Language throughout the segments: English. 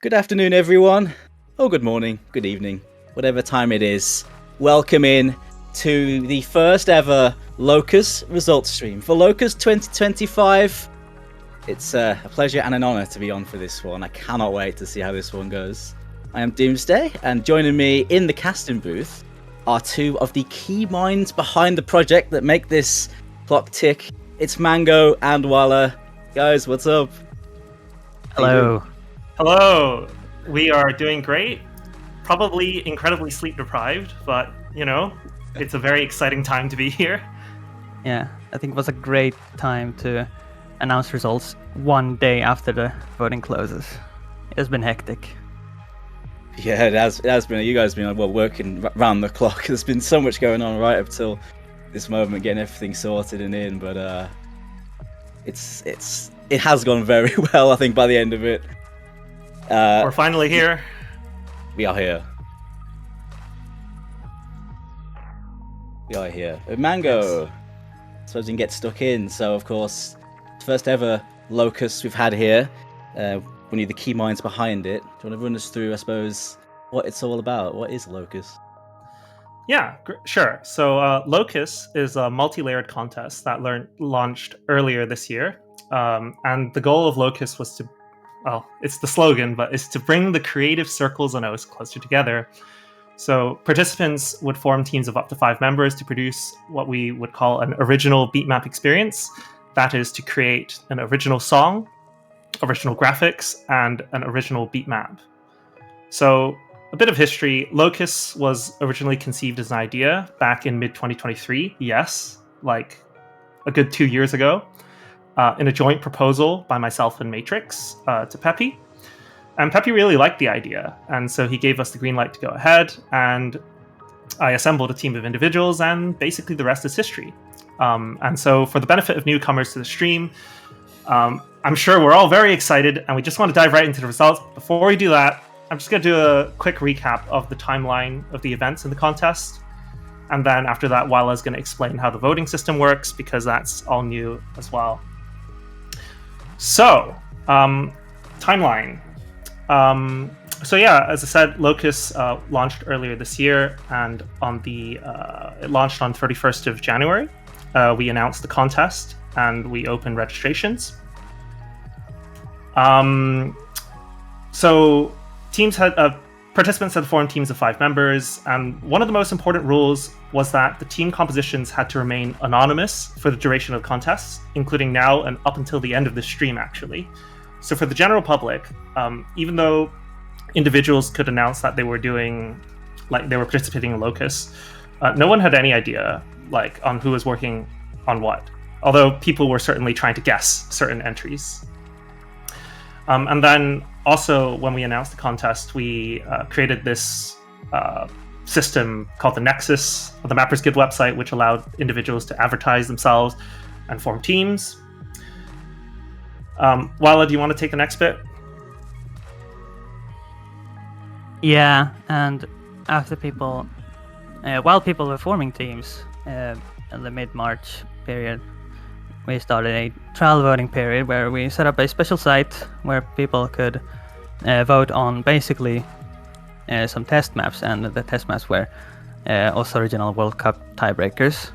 Good afternoon, everyone. Or good morning, good evening, whatever time it is. Welcome in to the first ever Locus results stream for Locus 2025. It's a pleasure and an honor to be on for this one. I cannot wait to see how this one goes. I am Doomsday, and joining me in the casting booth are two of the key minds behind the project that make this clock tick. It's Mango and Walla. Guys, what's up? Hello. Hello. We are doing great. Probably incredibly sleep deprived, but it's a very exciting time to be here. Yeah, I think it was a great time to announce results one day after the voting closes. It's been hectic. Yeah, it has been. You guys have been working round the clock. There's been so much going on right up till this moment, getting everything sorted and in. But it has gone very well. I think by the end of it, we're finally here. We are here. We are here. Mango. Yes. So we can get stuck in. So of course, first ever Locus we've had here. We need the key minds behind it. Do you want to run us through, I suppose, what it's all about? What is Locus? Yeah, sure. So Locus is a multi-layered contest that launched earlier this year. And the goal of Locus was to, it's the slogan, but it's to bring the creative circles and O's closer together. So participants would form teams of up to 5 members to produce what we would call an original beatmap experience. That is to create an original song, original graphics, and an original beat map. So a bit of history. Locus was originally conceived as an idea back in mid-2023. Yes, like a good 2 years ago, in a joint proposal by myself and Matrix to Peppy. And Peppy really liked the idea. And so he gave us the green light to go ahead. And I assembled a team of individuals, and basically the rest is history. And so for the benefit of newcomers to the stream, I'm sure we're all very excited, and we just want to dive right into the results. Before we do that, I'm just going to do a quick recap of the timeline of the events in the contest. And then after that, Walla's going to explain how the voting system works, because that's all new as well. So, timeline. So yeah, as I said, Locus launched earlier this year, and it launched on 31st of January. We announced the contest, and we opened registrations. So participants had formed teams of 5 members, and one of the most important rules was that the team compositions had to remain anonymous for the duration of the contest, including now and up until the end of the stream, actually. So for the general public, even though individuals could announce that they were participating in Locus, no one had any idea on who was working on what, although people were certainly trying to guess certain entries. And then also, when we announced the contest, we created this system called the Nexus, the Mappers Guild website, which allowed individuals to advertise themselves and form teams. Walla, do you want to take the next bit? Yeah, and after while people were forming teams in the mid-March period, we started a trial voting period where we set up a special site where people could vote on basically some test maps, and the test maps were also original World Cup tiebreakers.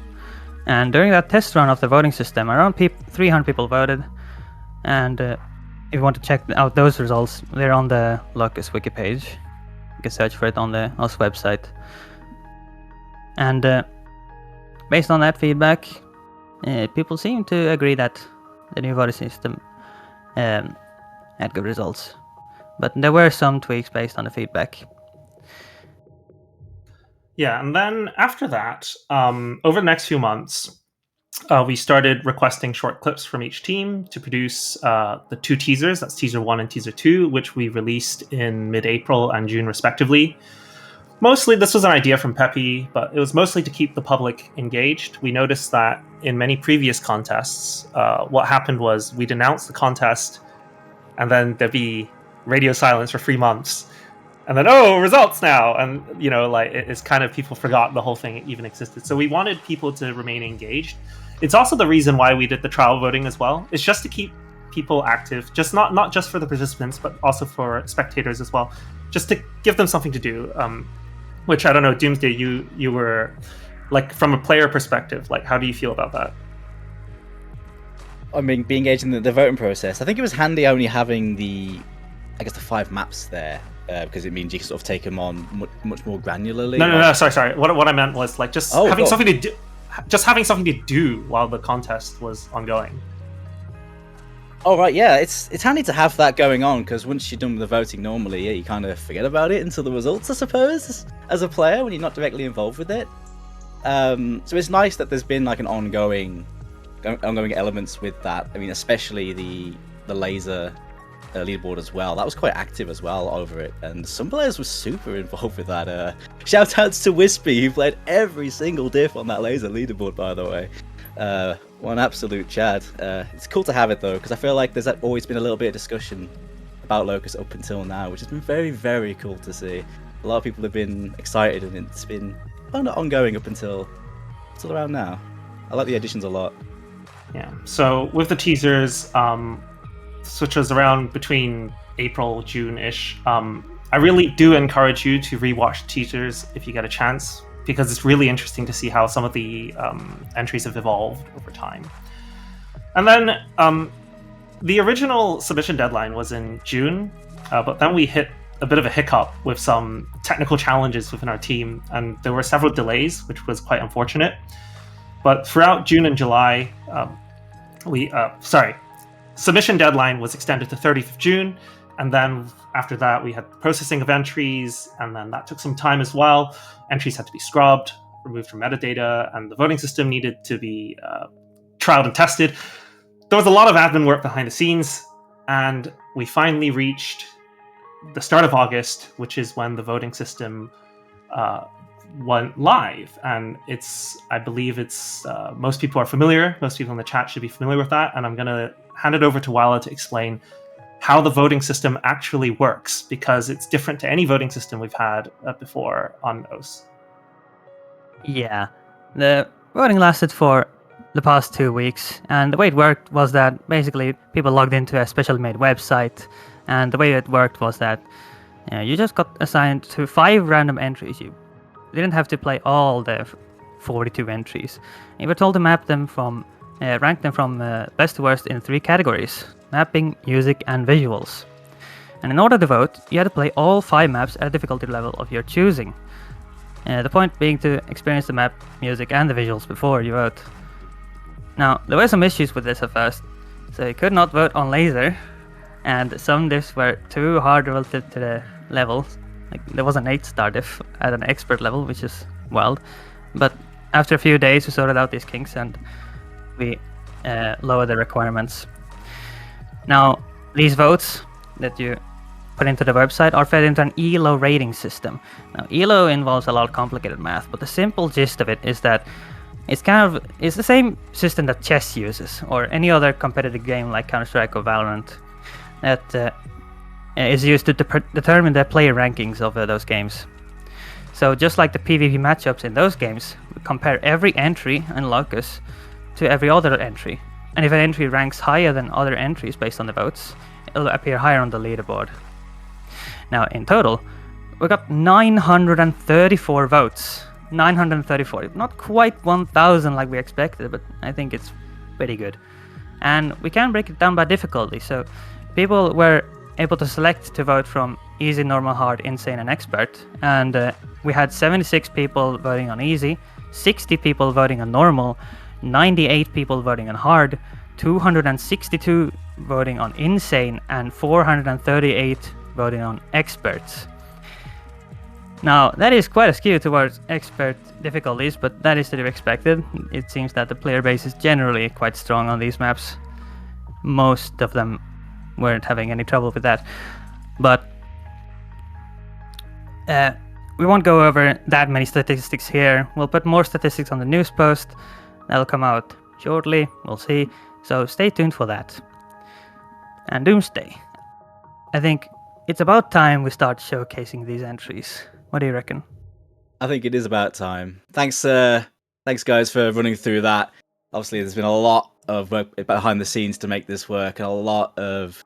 And during that test run of the voting system, around 300 people voted. And if you want to check out those results, they're on the Locus wiki page. You can search for it on the OS website. And based on that feedback, people seem to agree that the new voting system had good results. But there were some tweaks based on the feedback. Yeah, and then after that, over the next few months, we started requesting short clips from each team to produce the 2 teasers. That's teaser 1 and teaser 2, which we released in mid-April and June respectively. Mostly this was an idea from Peppy, but it was mostly to keep the public engaged. We noticed that in many previous contests, what happened was we'd announce the contest, and then there'd be radio silence for 3 months. And then, results now! And, it's kind of, people forgot the whole thing even existed. So we wanted people to remain engaged. It's also the reason why we did the trial voting as well. It's just to keep people active, just not just for the participants, but also for spectators as well, just to give them something to do. Which, I don't know, Doomsday, you were, like, from a player perspective, like, how do you feel about that? I mean, being engaged in the voting process, I think it was handy only having the 5 maps there, because it means you can sort of take them on much more granularly. No, sorry. What I meant was, like, just having something to do. Just having something to do while the contest was ongoing. Oh right, yeah, it's handy to have that going on, because once you're done with the voting normally, you kind of forget about it until the results, I suppose, as a player when you're not directly involved with it. So it's nice that there's been like an ongoing elements with that. I mean, especially the laser leaderboard as well. That was quite active as well over it, and some players were super involved with that. Shout outs to Wispy, who played every single diff on that laser leaderboard, by the way. One absolute Chad. It's cool to have it though, because I feel like there's always been a little bit of discussion about Locus up until now, which has been very, very cool to see. A lot of people have been excited, and it's been kind of ongoing up until around now. I like the additions a lot. Yeah. So with the teasers, which was around between April, June-ish, I really do encourage you to rewatch teasers if you get a chance, because it's really interesting to see how some of the entries have evolved over time. And then the original submission deadline was in June, but then we hit a bit of a hiccup with some technical challenges within our team, and there were several delays, which was quite unfortunate. But throughout June and July, submission deadline was extended to 30th of June, and then after that we had processing of entries, and then that took some time as well. Entries had to be scrubbed, removed from metadata, and the voting system needed to be trialed and tested. There was a lot of admin work behind the scenes, and we finally reached the start of August, which is when the voting system went live. And I believe most people are familiar. Most people in the chat should be familiar with that. And I'm going to hand it over to Wala to explain how the voting system actually works, because it's different to any voting system we've had before on OS. Yeah, the voting lasted for the past 2 weeks, and the way it worked was that basically people logged into a specially made website, and the way it worked was that you just got assigned to 5 random entries. You didn't have to play all the 42 entries. You were told to rank them from best to worst in 3 categories: mapping, music, and visuals. And in order to vote, you had to play all 5 maps at a difficulty level of your choosing. The point being to experience the map, music, and the visuals before you vote. Now, there were some issues with this at first, so you could not vote on laser, and some diffs were too hard relative to the level. Like, there was an 8-star diff at an expert level, which is wild. But after a few days, we sorted out these kinks and we lowered the requirements. Now, these votes that you put into the website are fed into an ELO rating system. Now, ELO involves a lot of complicated math, but the simple gist of it is that it's the same system that chess uses, or any other competitive game like Counter-Strike or Valorant, that is used to determine the player rankings of those games. So just like the PvP matchups in those games, we compare every entry in Locus to every other entry. And if an entry ranks higher than other entries based on the votes, it'll appear higher on the leaderboard. Now, in total, we got 934 votes. 934. Not quite 1,000 like we expected, but I think it's pretty good. And we can break it down by difficulty, so people were able to select to vote from easy, normal, hard, insane, and expert. And we had 76 people voting on easy, 60 people voting on normal, 98 people voting on hard, 262 voting on insane, and 438 voting on experts. Now, that is quite a skew towards expert difficulties, but that is to be expected. It seems that the player base is generally quite strong on these maps. Most of them weren't having any trouble with that. But we won't go over that many statistics here. We'll put more statistics on the news post. That'll come out shortly, we'll see. So stay tuned for that. And Doomsday. I think it's about time we start showcasing these entries. What do you reckon? I think it is about time. Thanks guys for running through that. Obviously, there's been a lot of work behind the scenes to make this work, and a lot of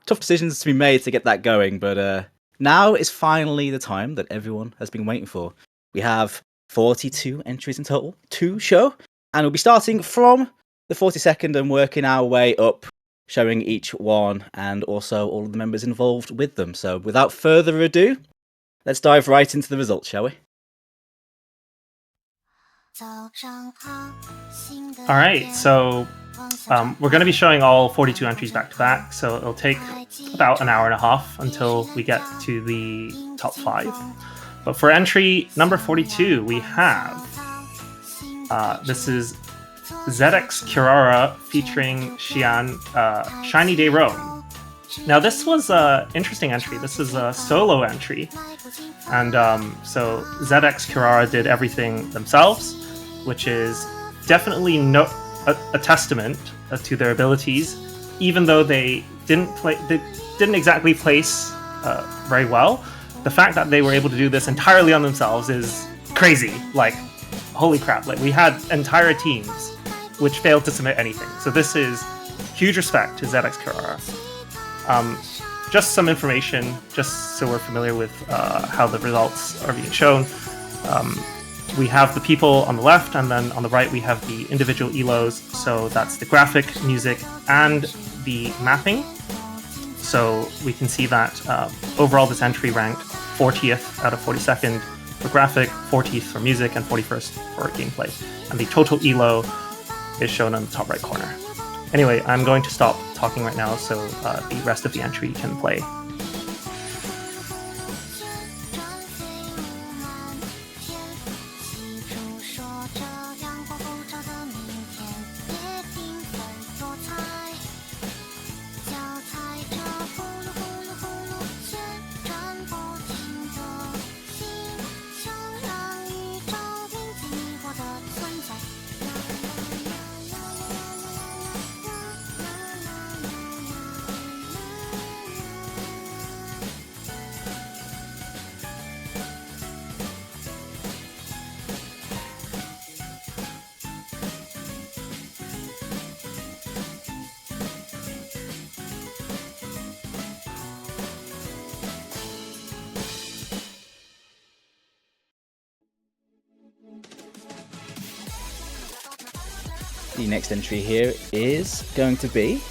tough decisions to be made to get that going. But now is finally the time that everyone has been waiting for. We have 42 entries in total to show, and we'll be starting from the 42nd and working our way up, showing each one and also all of the members involved with them. So without further ado, let's dive right into the results, shall we? All right, so we're going to be showing all 42 entries back to back, so it'll take about an hour and a half until we get to the top 5. But for entry number 42, we have this is ZX Kirara featuring Xian, Shiny Day Rome. Now this was an interesting entry. This is a solo entry, and so ZX Kirara did everything themselves, which is definitely a testament to their abilities, even though they didn't exactly place very well. The fact that they were able to do this entirely on themselves is crazy. Like, holy crap! Like, we had entire teams which failed to submit anything. So this is huge respect to ZX Kirara. Just some information, just so we're familiar with how the results are being shown. We have the people on the left, and then on the right we have the individual ELOs. So that's the graphic, music, and the mapping. So we can see that overall this entry ranked 40th out of 42nd for graphic, 40th for music, and 41st for gameplay. And the total ELO is shown on the top right corner. Anyway, I'm going to stop talking right now so the rest of the entry can play. The next entry here is going to be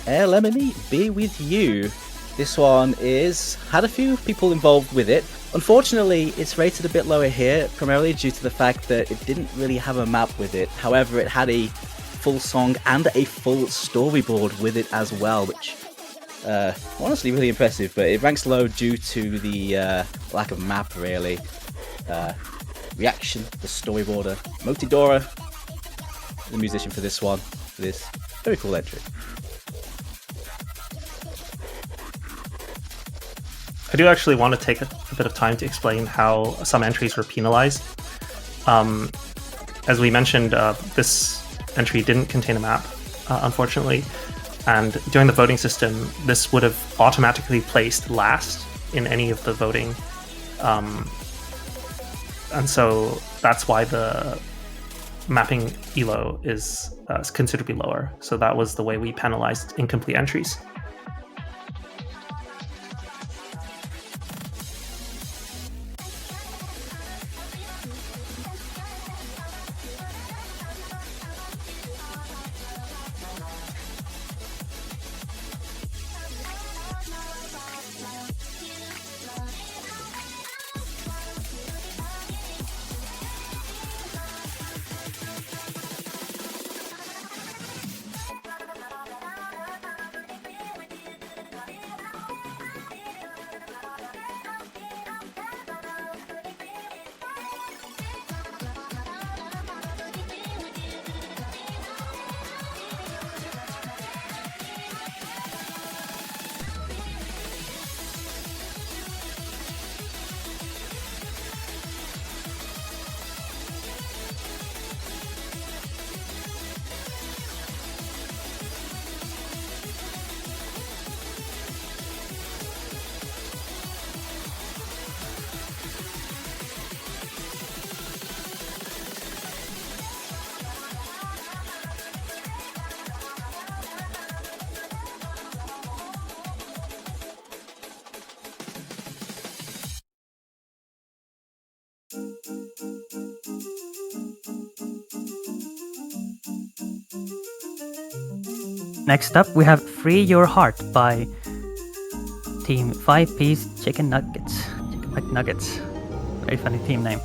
Lemony, Be With You. This one had a few people involved with it. Unfortunately, it's rated a bit lower here, primarily due to the fact that it didn't really have a map with it. However, it had a full song and a full storyboard with it as well, which honestly really impressive, but it ranks low due to the lack of map, really. Reaction, the storyboarder, Motidora, the musician for this one, for this very cool entry. I do actually want to take a bit of time to explain how some entries were penalized. As we mentioned, this entry didn't contain a map, unfortunately, and during the voting system, this would have automatically placed last in any of the voting, and so that's why the mapping ELO is considerably lower. So that was the way we penalized incomplete entries. Next up, we have Free Your Heart by Team 5-Piece Chicken Nuggets. Chicken McNuggets. Very funny team name.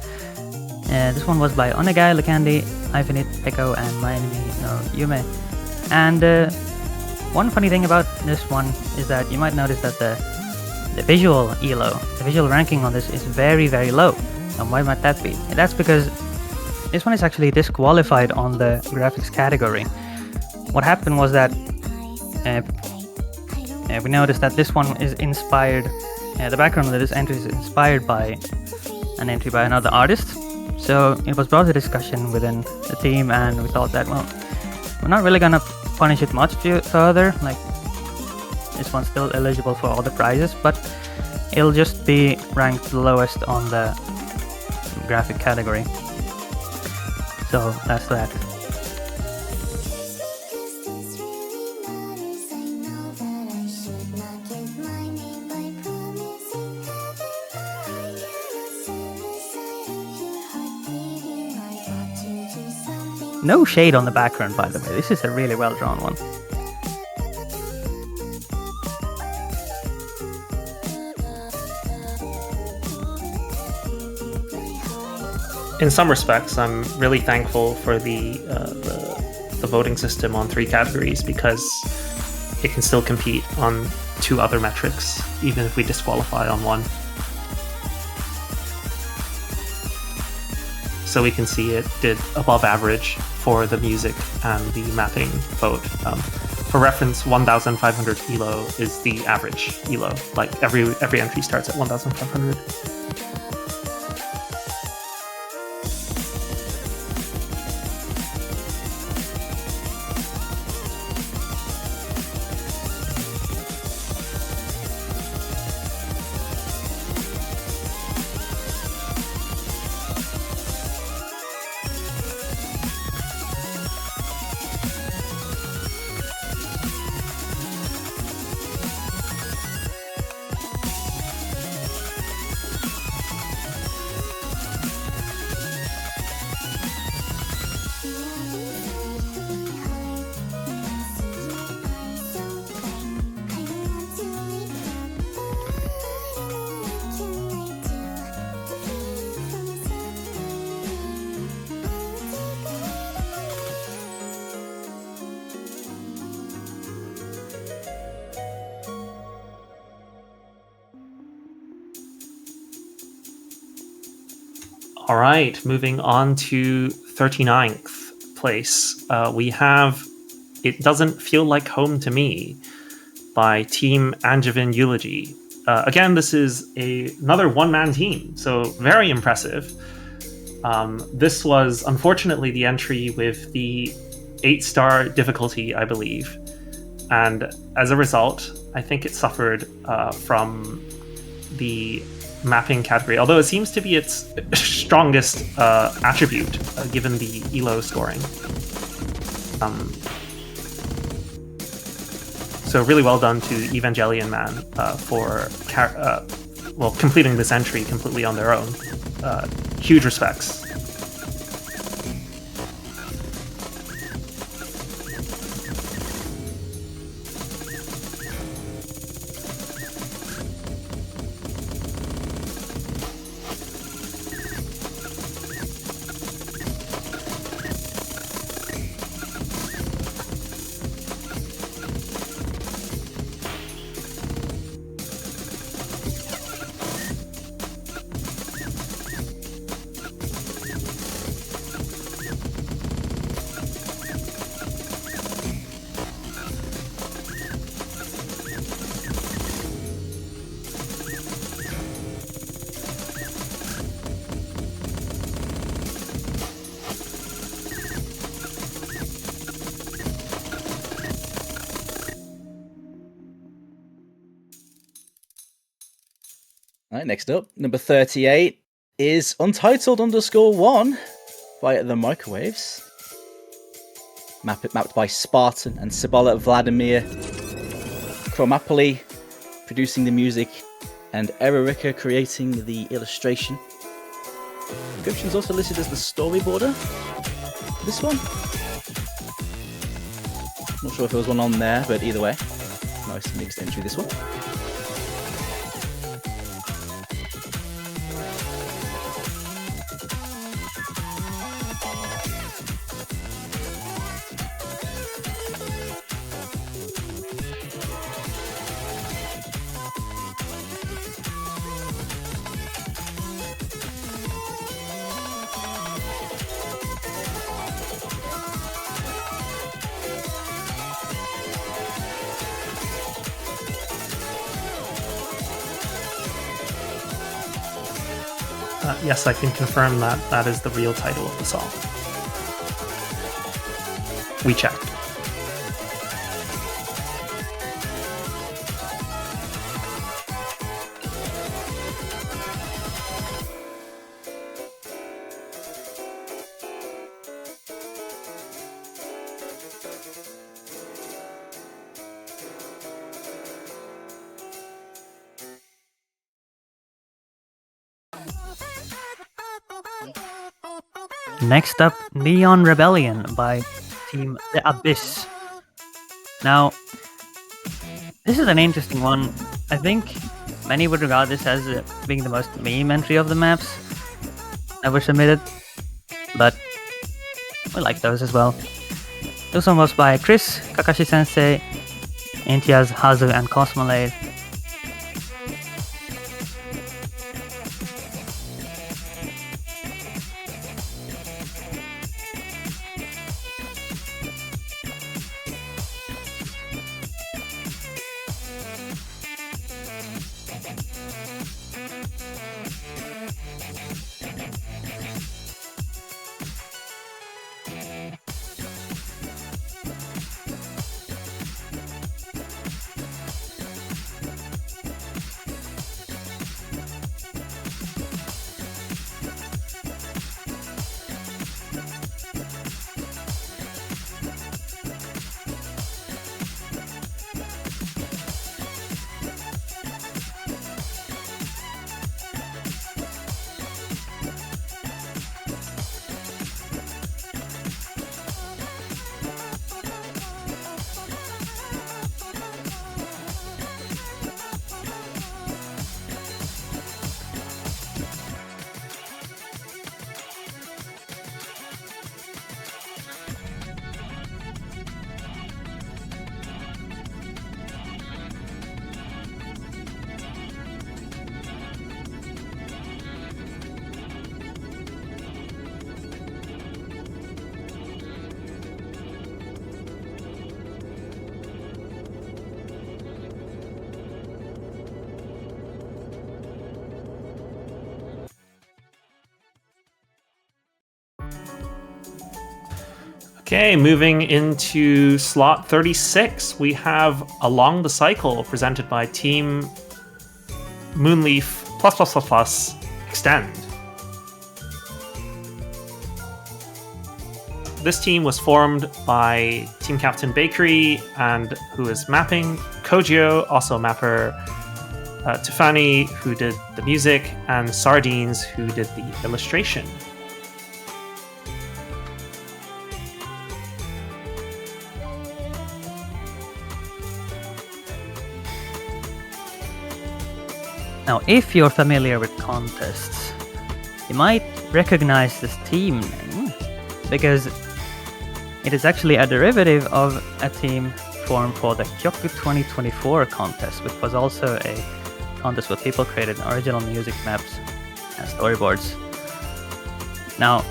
This one was by Onegai, Lucandi, Infinite, Peko, and My Enemy no Yume. And one funny thing about this one is that you might notice that the visual elo, the visual ranking on this is very, very low. And why might that be? That's because this one is actually disqualified on the graphics category. What happened was that we noticed that this one is inspired, the background of this entry is inspired by an entry by another artist. So it was brought to discussion within the team, and we thought that, well, we're not really gonna punish it much further. Like, this one's still eligible for all the prizes, but it'll just be ranked the lowest on the graphic category. So that's that. No shade on the background, by the way. This is a really well drawn one. In some respects, I'm really thankful for the voting system on 3 categories, because it can still compete on 2 other metrics, even if we disqualify on 1. So we can see it did above average for the music and the mapping vote. For reference, 1,500 elo is the average elo. Like every entry starts at 1,500. All right, moving on to 39th place. We have It Doesn't Feel Like Home to Me by Team Angevin Eulogy. Again, this is another one-man team, so very impressive. This was unfortunately the entry with the 8-star difficulty, I believe. And as a result, I think it suffered from the mapping category, although it seems to be its strongest attribute given the elo scoring. So really well done to Evangelion Man for completing this entry completely on their own. Huge respects. All right, next up, number 38 is Untitled_1 by The Microwaves. Mapped by Spartan and Cibola Vladimir. Chromapoli producing the music, and Erika creating the illustration. Description is also listed as the storyboarder. This one. Not sure if there was one on there, but either way, nice mixed entry this one. Yes, I can confirm that that is the real title of the song. We checked. Next up, Neon Rebellion by Team The Abyss. Now, this is an interesting one. I think many would regard this as being the most meme entry of the maps ever submitted, but we like those as well. This one was by Chris, Kakashi Sensei, Intiaz, Hazu, and Cosmolade. Okay, moving into slot 36, we have Along the Cycle presented by Team Moonleaf Extend. This team was formed by Team Captain Bakery, and who is mapping, Kojio, also mapper, Tufani, who did the music, and Sardines, who did the illustration. Now, if you're familiar with contests, you might recognize this team name, because it is actually a derivative of a team formed for the Kyoku 2024 contest, which was also a contest where people created original music maps and storyboards. Now,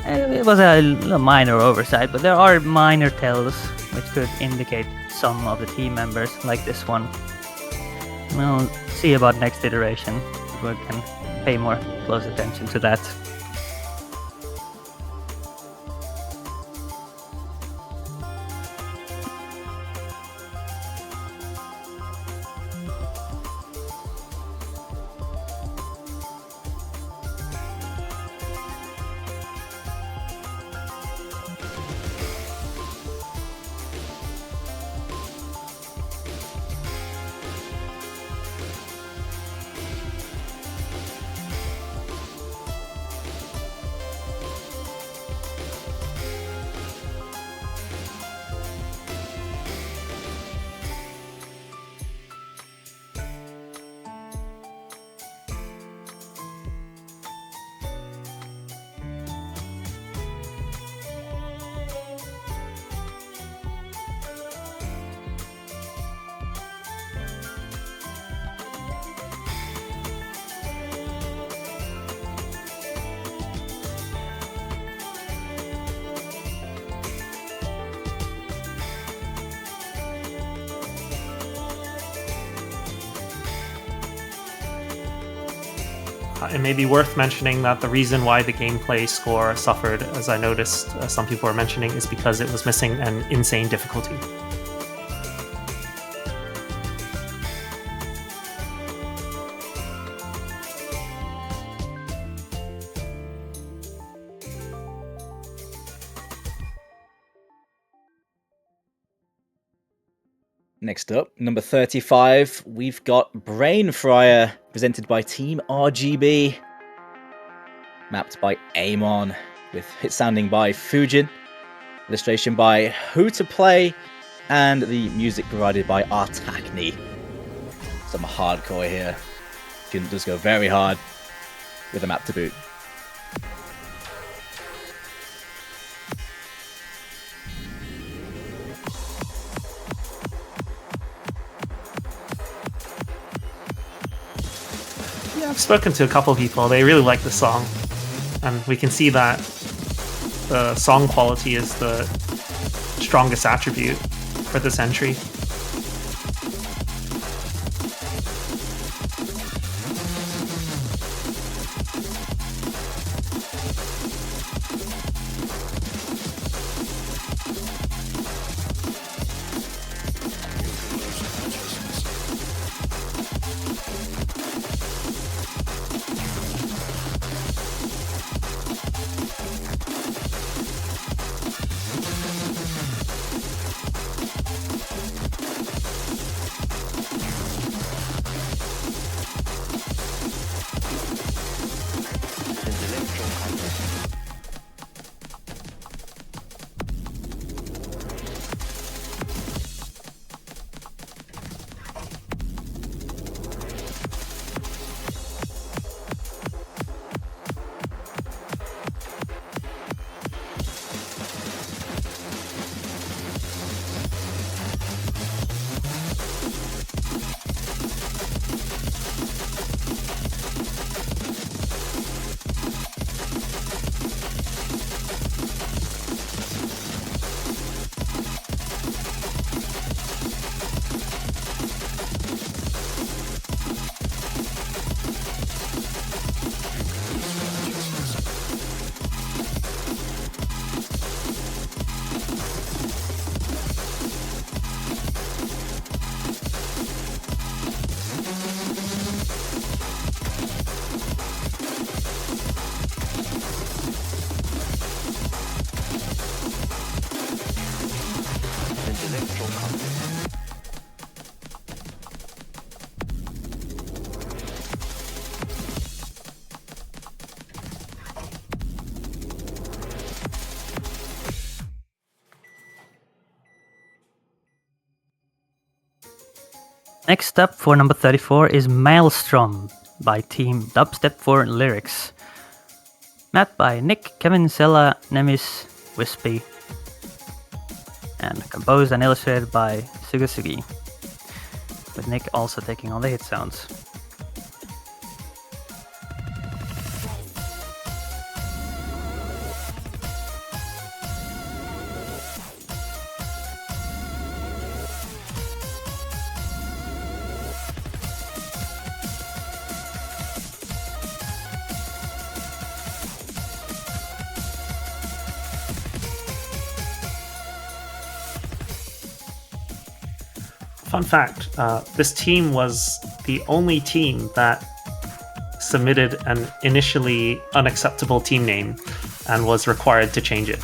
it was a minor oversight, but there are minor tells which could indicate some of the team members, like this one. We'll see about next iteration. We can pay more close attention to that. it may be worth mentioning that the reason why the gameplay score suffered, as I noticed some people were mentioning, is because it was missing an insane difficulty. Next up, number 35, we've got Brain Fryer, presented by Team RGB. Mapped by Amon, with hit sounding by Fujin, illustration by Who to Play, and the music provided by Artacne. Some hardcore here. Fujin does go very hard with a map to boot. Yeah, I've spoken to a couple of people. They really like the song, and we can see that the song quality is the strongest attribute for this entry. Next up for number 34 is Maelstrom by Team Dubstep for Lyrics. Mapped by Nick, Kevin, Sella, Nemis, Wispy. And composed and illustrated by Sugasugi, with Nick also taking all the hit sounds. Fun fact, this team was the only team that submitted an initially unacceptable team name and was required to change it.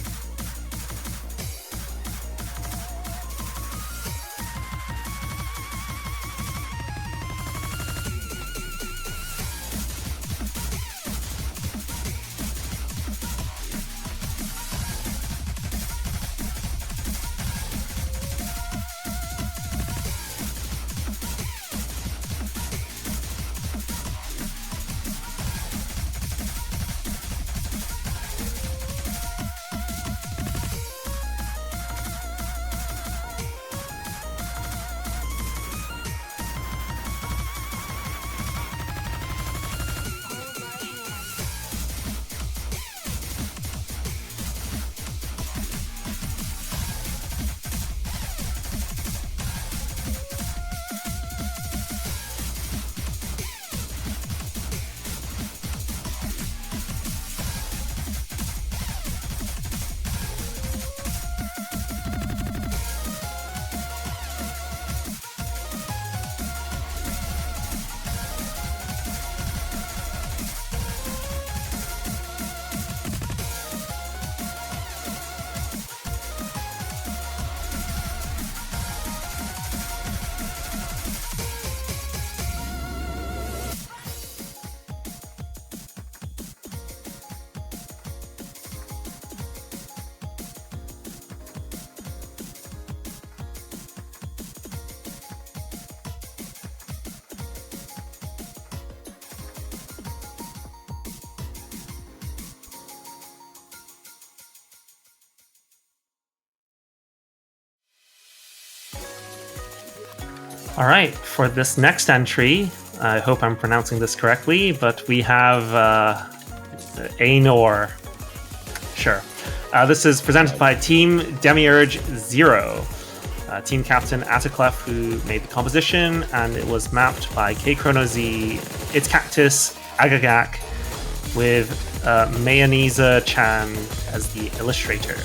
All right, for this next entry, I hope I'm pronouncing this correctly, but we have Anor. Sure. This is presented by Team Demiurge Zero. Team captain Ataclef, who made the composition, and it was mapped by K-Chrono-Z, It's Cactus, Agagak, with Mayonnaise Chan as the illustrator.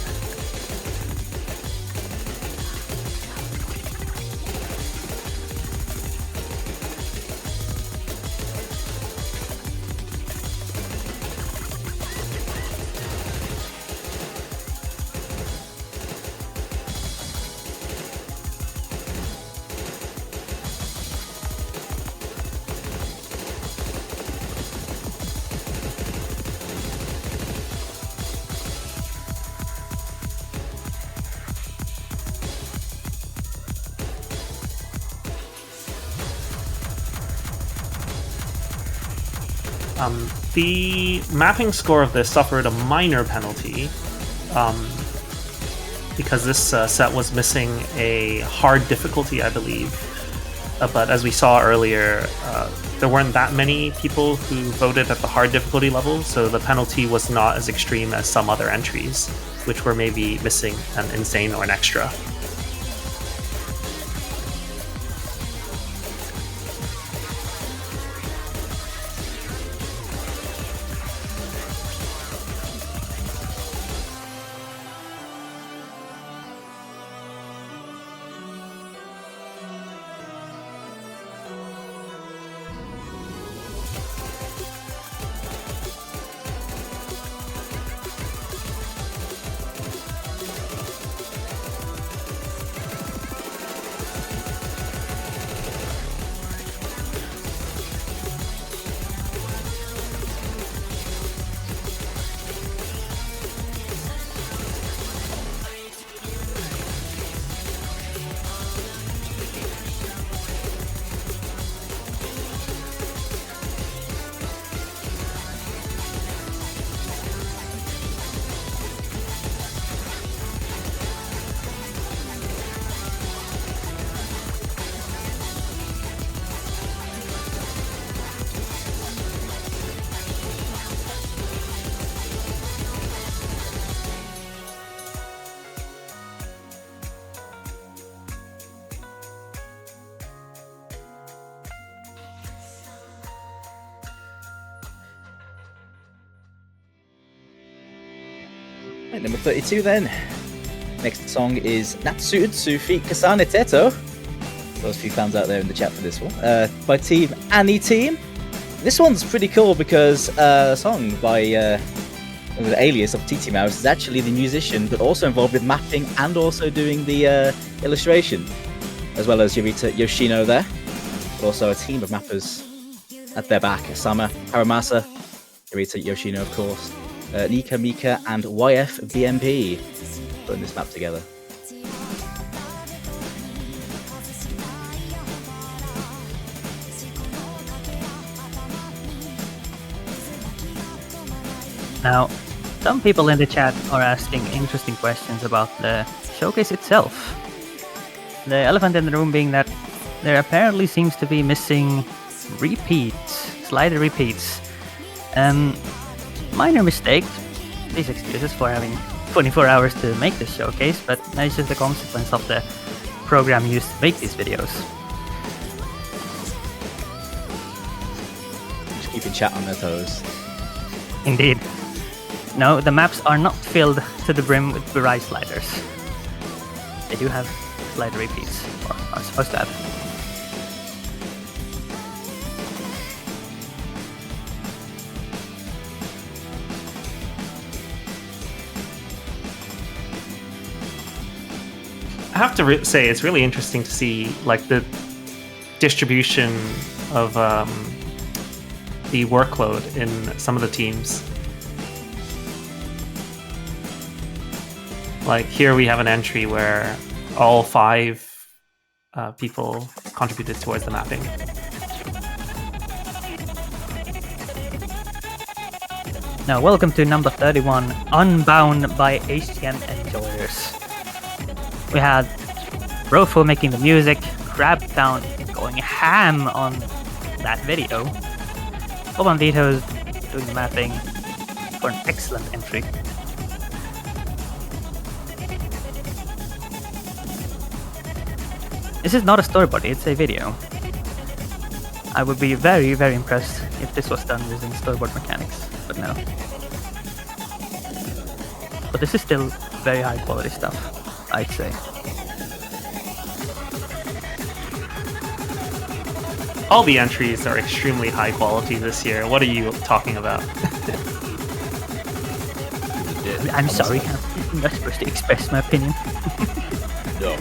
The mapping score of this suffered a minor penalty because this set was missing a hard difficulty, I believe. But as we saw earlier, there weren't that many people who voted at the hard difficulty level, so the penalty was not as extreme as some other entries, which were maybe missing an insane or an extra. Right, number 32 then. Next song is Natsutsu Fi Kasane Teto. Those few fans out there in the chat for this one. By Team Annie Team. This one's pretty cool because a song by the alias of TT Mouse is actually the musician, but also involved with mapping and also doing the illustration, as well as Yorita Yoshino there. But also a team of mappers at their back. Sama Haramasa, Yorita Yoshino, of course. Nika Mika and YFBMP putting this map together. Now, some people in the chat are asking interesting questions about the showcase itself. The elephant in the room being that there apparently seems to be missing slider repeats. Minor mistake. These excuses for having 24 hours to make this showcase, but that's just a consequence of the program used to make these videos. Just keeping chat on their toes. Indeed. No, the maps are not filled to the brim with Mirai sliders. They do have slider repeats, or are supposed to have. I have to say, it's really interesting to see like the distribution of the workload in some of the teams. Like here we have an entry where all 5 people contributed towards the mapping. Now, welcome to number 31, Unbound by HTM Enjoyers. We had Rofo making the music, Crabtown going ham on that video. Boban Vito is doing the mapping for an excellent entry. This is not a storyboard, it's a video. I would be very, very impressed if this was done using storyboard mechanics, but no. But this is still very high quality stuff, I'd say. All the entries are extremely high quality this year. What are you talking about? I'm sorry, I'm not supposed to express my opinion. No.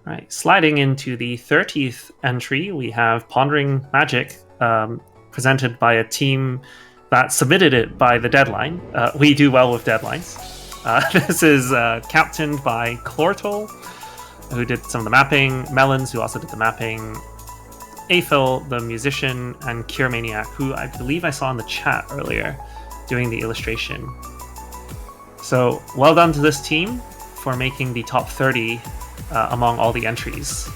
Right, sliding into the 30th entry, we have Pondering Magic, presented by a team that submitted it by the deadline. We do well with deadlines. This is captained by Clortol, who did some of the mapping, Melons, who also did the mapping, Aethel, the musician, and Cure Maniac, who I believe I saw in the chat earlier, doing the illustration. So, well done to this team for making the top 30 among all the entries.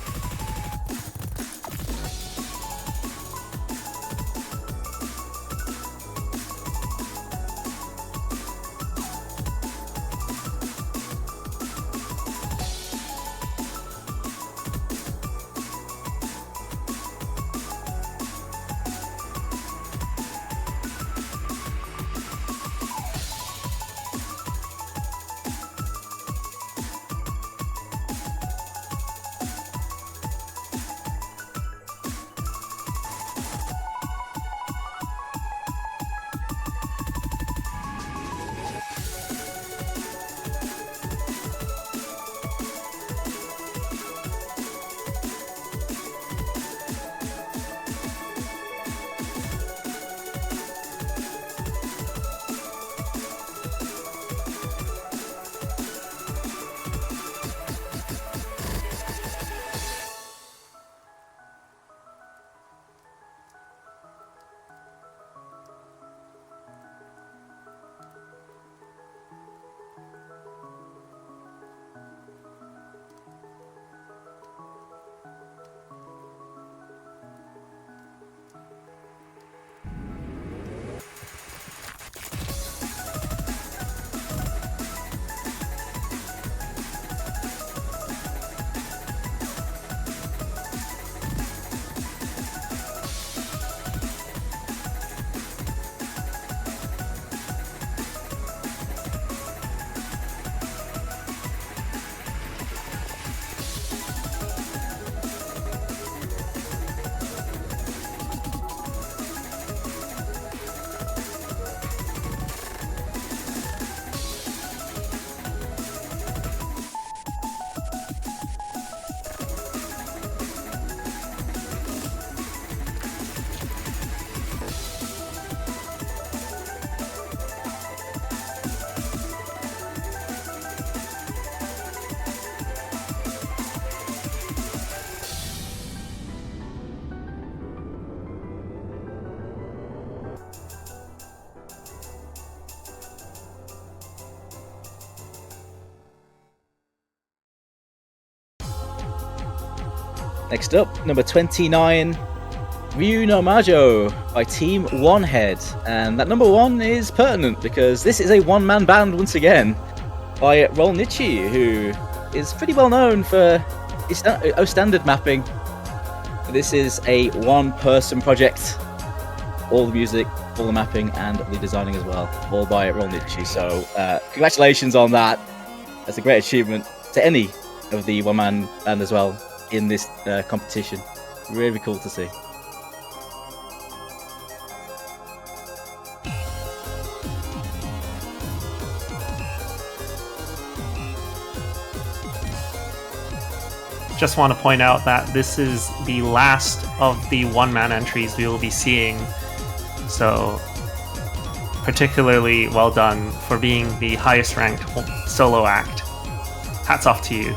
Next up, number 29, Ryu no Majo by Team One Head. And that number one is pertinent because this is a one-man band once again by Rolnichi, who is pretty well known for his standard mapping. This is a one-person project. All the music all the mapping and the designing as well, all by Rolnichi. So congratulations on that. That's a great achievement to any of the one-man band as well in this competition. Really cool to see. Just want to point out that this is the last of the one-man entries we will be seeing. So particularly well done for being the highest ranked solo act. Hats off to you.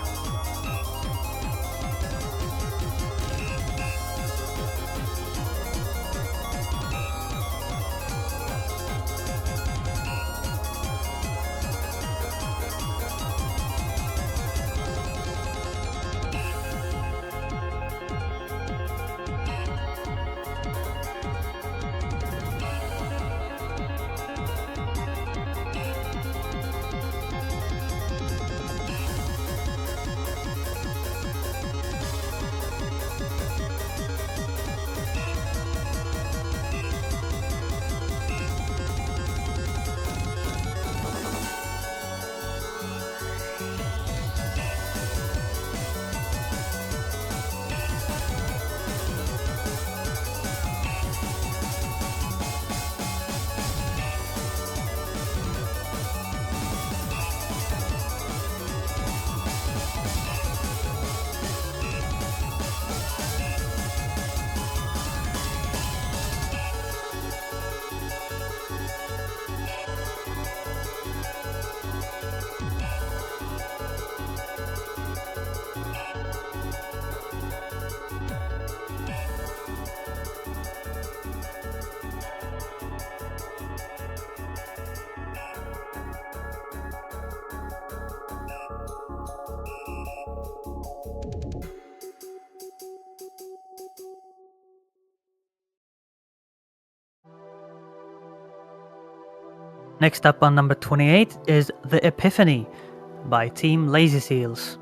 Next up on number 28 is The Epiphany by Team Lazy Seals.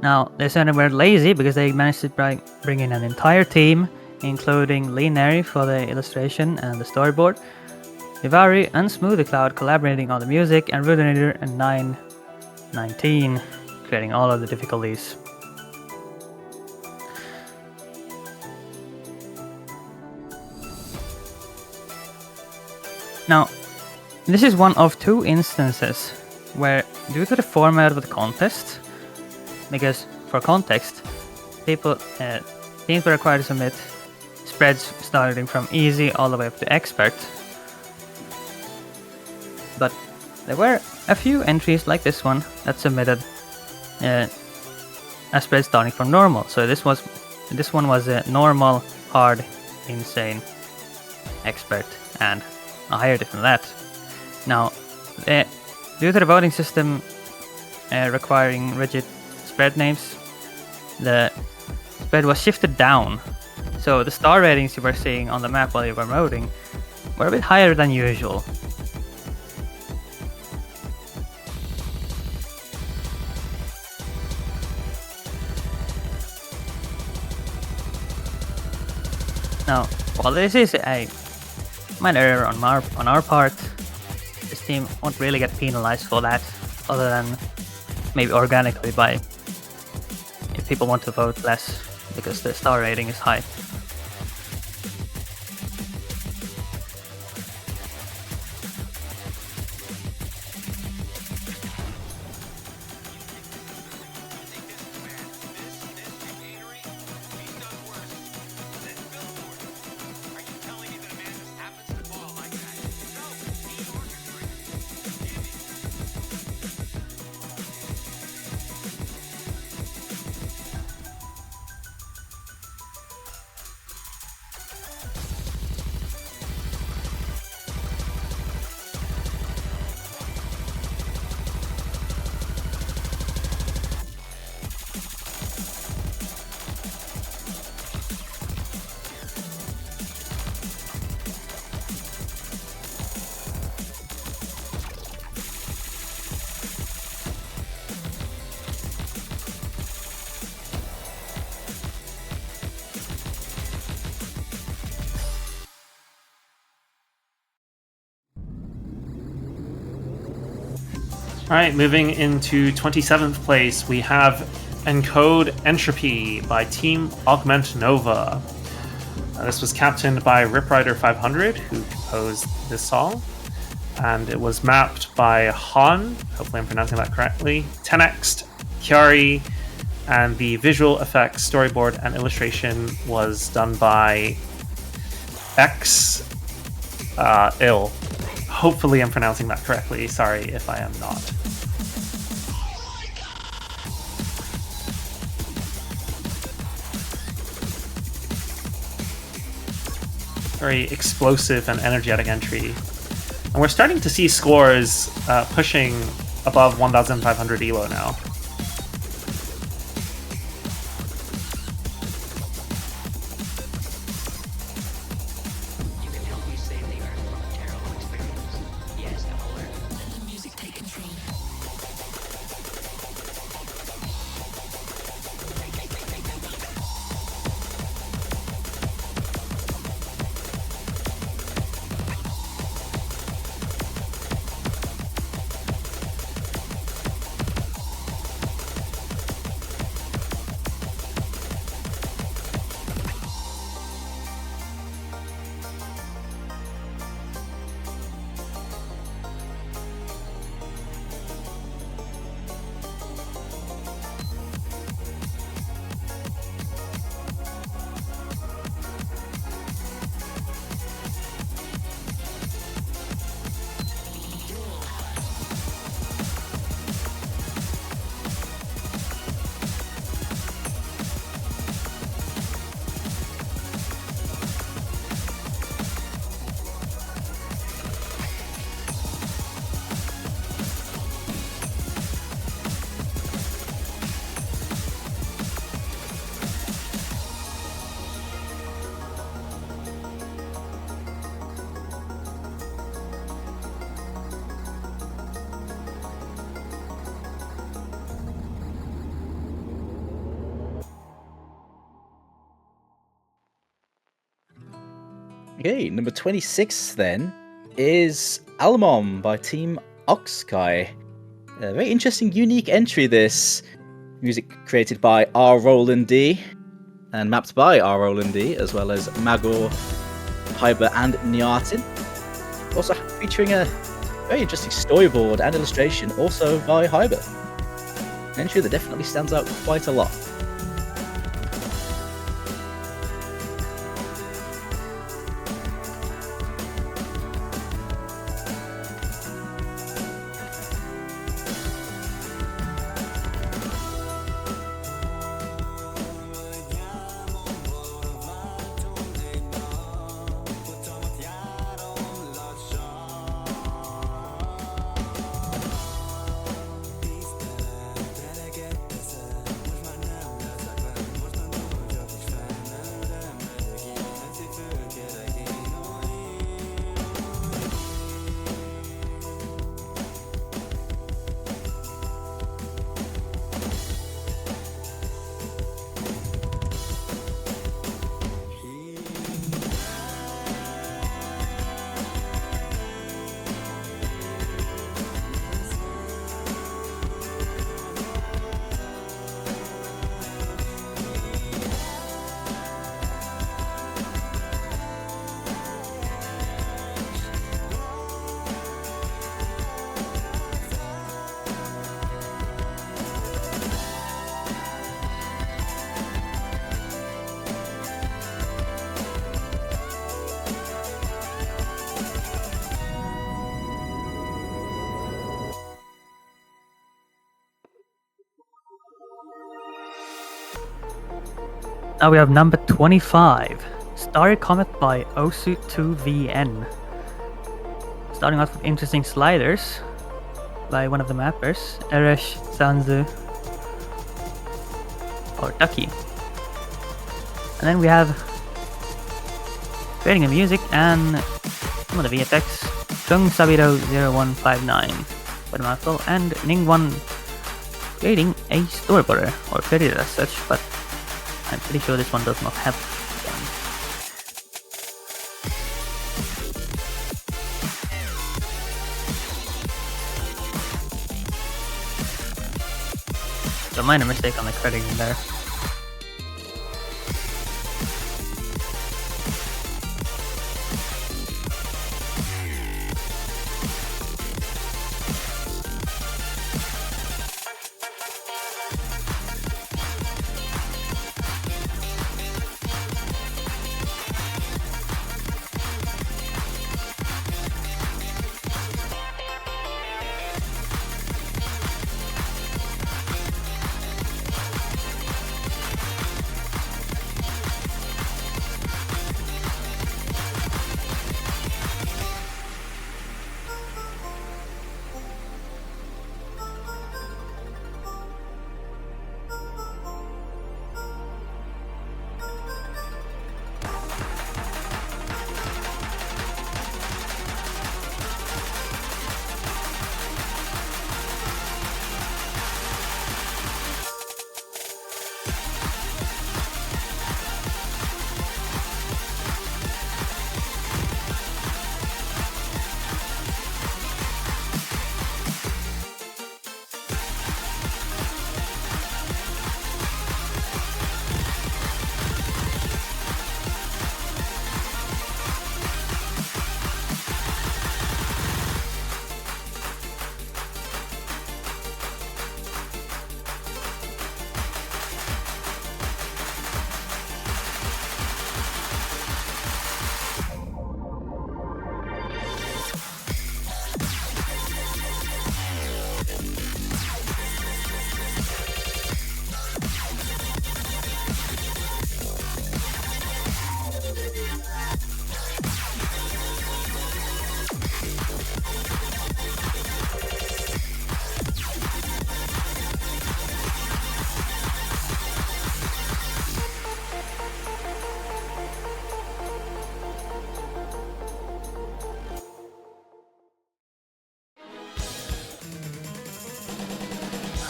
Now, they certainly were lazy because they managed to bring in an entire team, including Lee Neri for the illustration and the storyboard, Ivari and Smoothie Cloud collaborating on the music, and Rudinator and 919 creating all of the difficulties. Now, this is one of two instances where, due to the format of the contest, because for context, teams were required to submit spreads starting from easy all the way up to expert. But there were a few entries like this one that submitted a spread starting from normal. So this one was a normal, hard, insane, expert, and a higher diff than that. Now, due to the voting system requiring rigid spread names, the spread was shifted down. So the star ratings you were seeing on the map while you were voting were a bit higher than usual. Now, while this is a minor error on our part, this team won't really get penalized for that, other than maybe organically by if people want to vote less because the star rating is high. All right, moving into 27th place, we have Encode Entropy by Team Augment Nova. This was captained by Riprider 500, who composed this song, and it was mapped by Han, hopefully I'm pronouncing that correctly, Tenext, Chiari, and the visual effects, storyboard, and illustration was done by X Ill. Hopefully I'm pronouncing that correctly, sorry if I am not. Very explosive and energetic entry. And we're starting to see scores pushing above 1,500 ELO now. Okay, number 26 then is Almom by Team Oxsky. A very interesting, unique entry, this. Music created by R. Roland D. and mapped by R. Roland D, as well as Magor, Hyber, and Niartin. Also featuring a very interesting storyboard and illustration, also by Hyber. An entry that definitely stands out quite a lot. Now we have number 25, Starry Comet by Osu2VN. Starting off with interesting sliders by one of the mappers, Eresh Sanzu or Ducky. And then we have creating the music and some of the VFX, Chung Sabiro 0159 by the mouthful, and Ningwan creating a storyboarder, or created it as such, but I'm pretty sure this one does not have one. So minor mistake on the crediting there.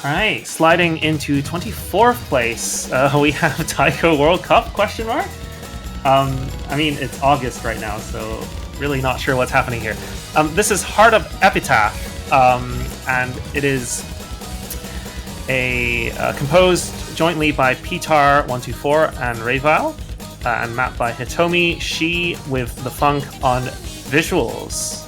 All right, sliding into 24th place, we have Taiko World Cup, question mark? I mean, it's August right now, so really not sure what's happening here. This is Heart of Epitaph, and it is composed jointly by Pitar124 and Rayval, and mapped by Hitomi Shi with the funk on visuals.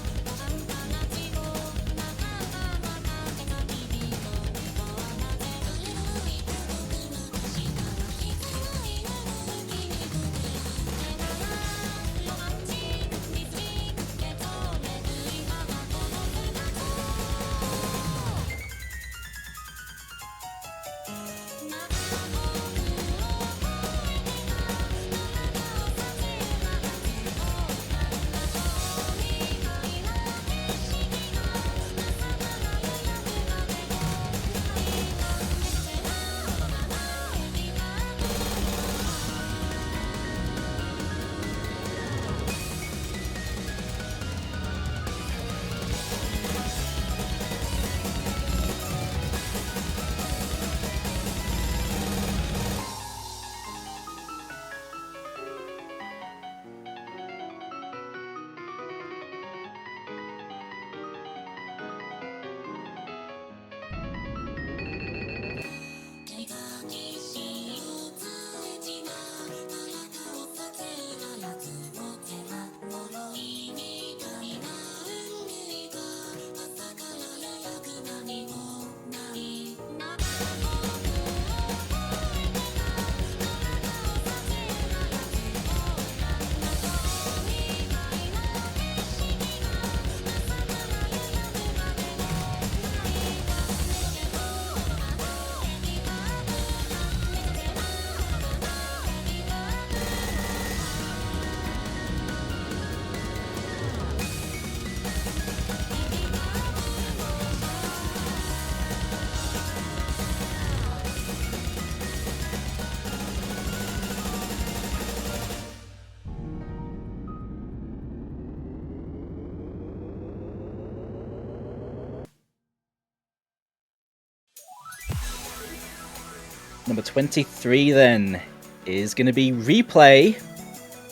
Number 23 then is going to be Replay,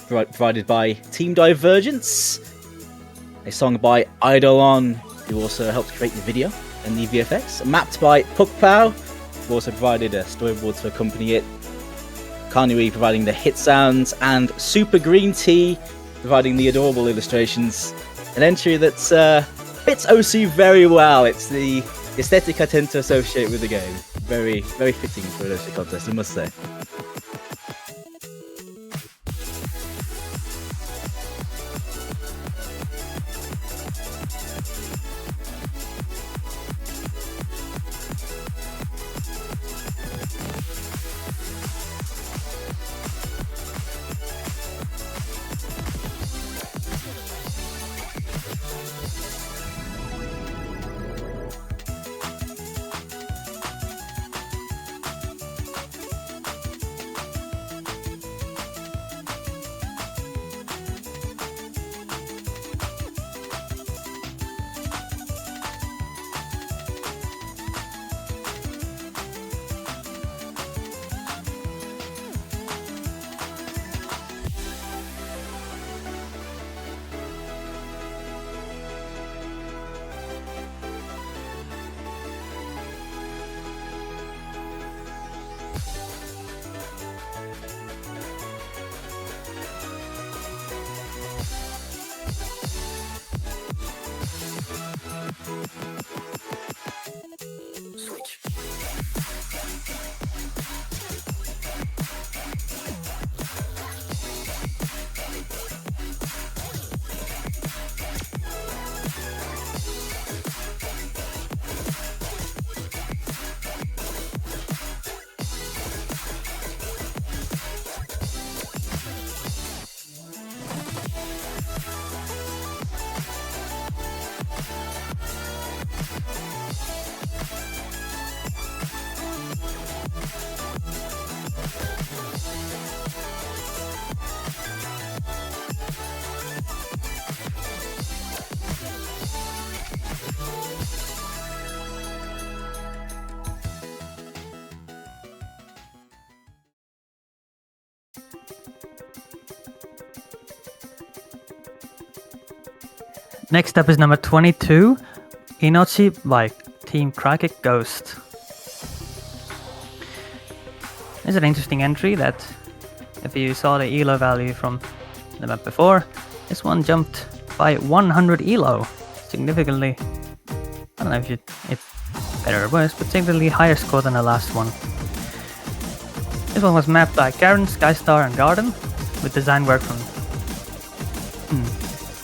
provided by Team Divergence, a song by Eidolon, who also helped create the video and the VFX, mapped by Pukpao have also provided a storyboard to accompany it. Kanui providing the hit sounds, and Super Green Tea providing the adorable illustrations. An entry that fits Osu very well. It's the aesthetic I tend to associate with the game. Very, very fitting for an Osu contest, I must say. Next up is number 22, Inochi by Team Cricket Ghost. It's an interesting entry that, if you saw the ELO value from the map before, this one jumped by 100 ELO, significantly, I don't know if it's better or worse, but significantly higher score than the last one. This one was mapped by Karen, Skystar and Garden, with design work from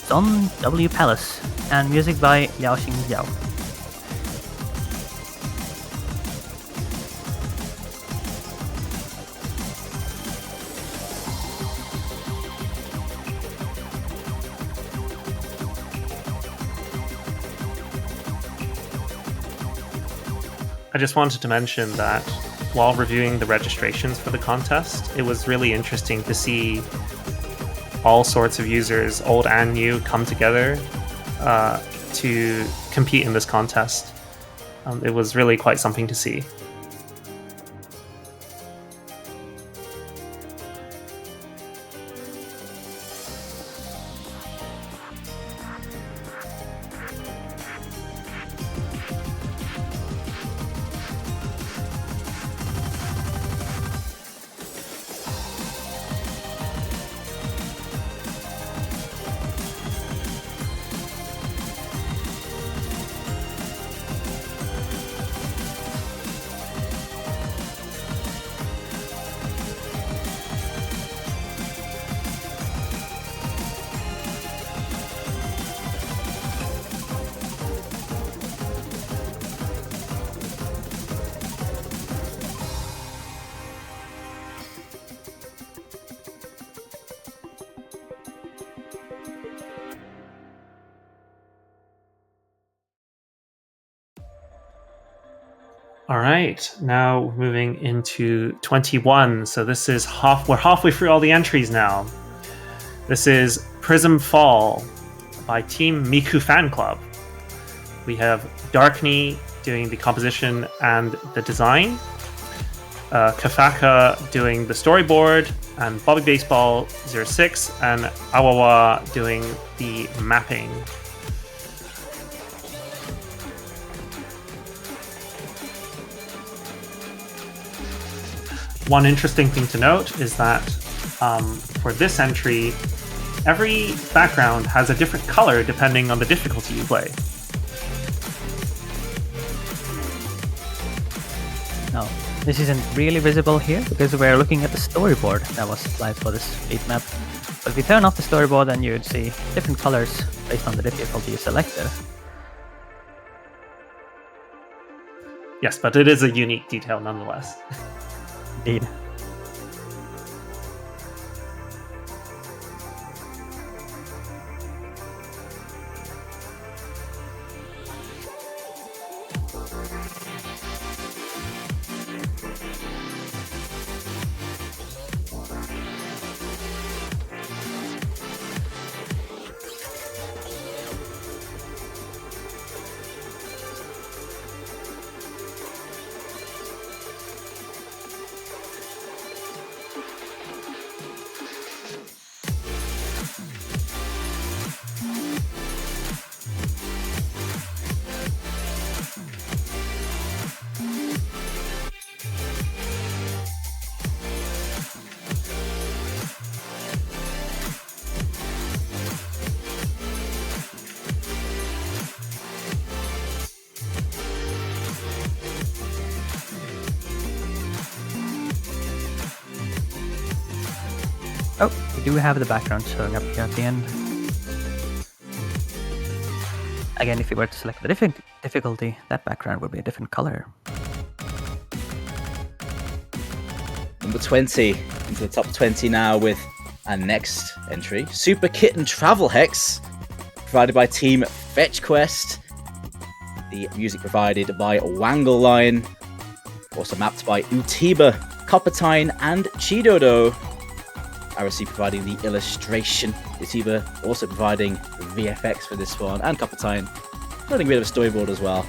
Don W. Palace, and music by Yaoxing Yao. I just wanted to mention that while reviewing the registrations for the contest, it was really interesting to see all sorts of users, old and new, come together to compete in this contest. It was really quite something to see. All right, now moving into 21. So this is we're halfway through all the entries now. This is Prism Fall by Team Miku Fan Club. We have Darkney doing the composition and the design, Kafaka doing the storyboard, and Bobby Baseball 06 and Awawa doing the mapping. one interesting thing to note is that for this entry, every background has a different color depending on the difficulty you play. Now, this isn't really visible here because we're looking at the storyboard that was applied for this speed map. But if you turn off the storyboard, then you'd see different colors based on the difficulty you selected. Yes, but it is a unique detail nonetheless. Indeed. Oh, we do have the background showing up here at the end. Again, if you were to select the difficulty, that background would be a different color. Number 20 into the top 20 now with our next entry, Super Kitten Travel Hex, provided by Team Fetch Quest. The music provided by Wangle Line, also mapped by Utiba, Coppertine, and Chidodo. RSC providing the illustration, Utiba also providing the VFX for this one, and Coppertine providing a bit of a storyboard as well.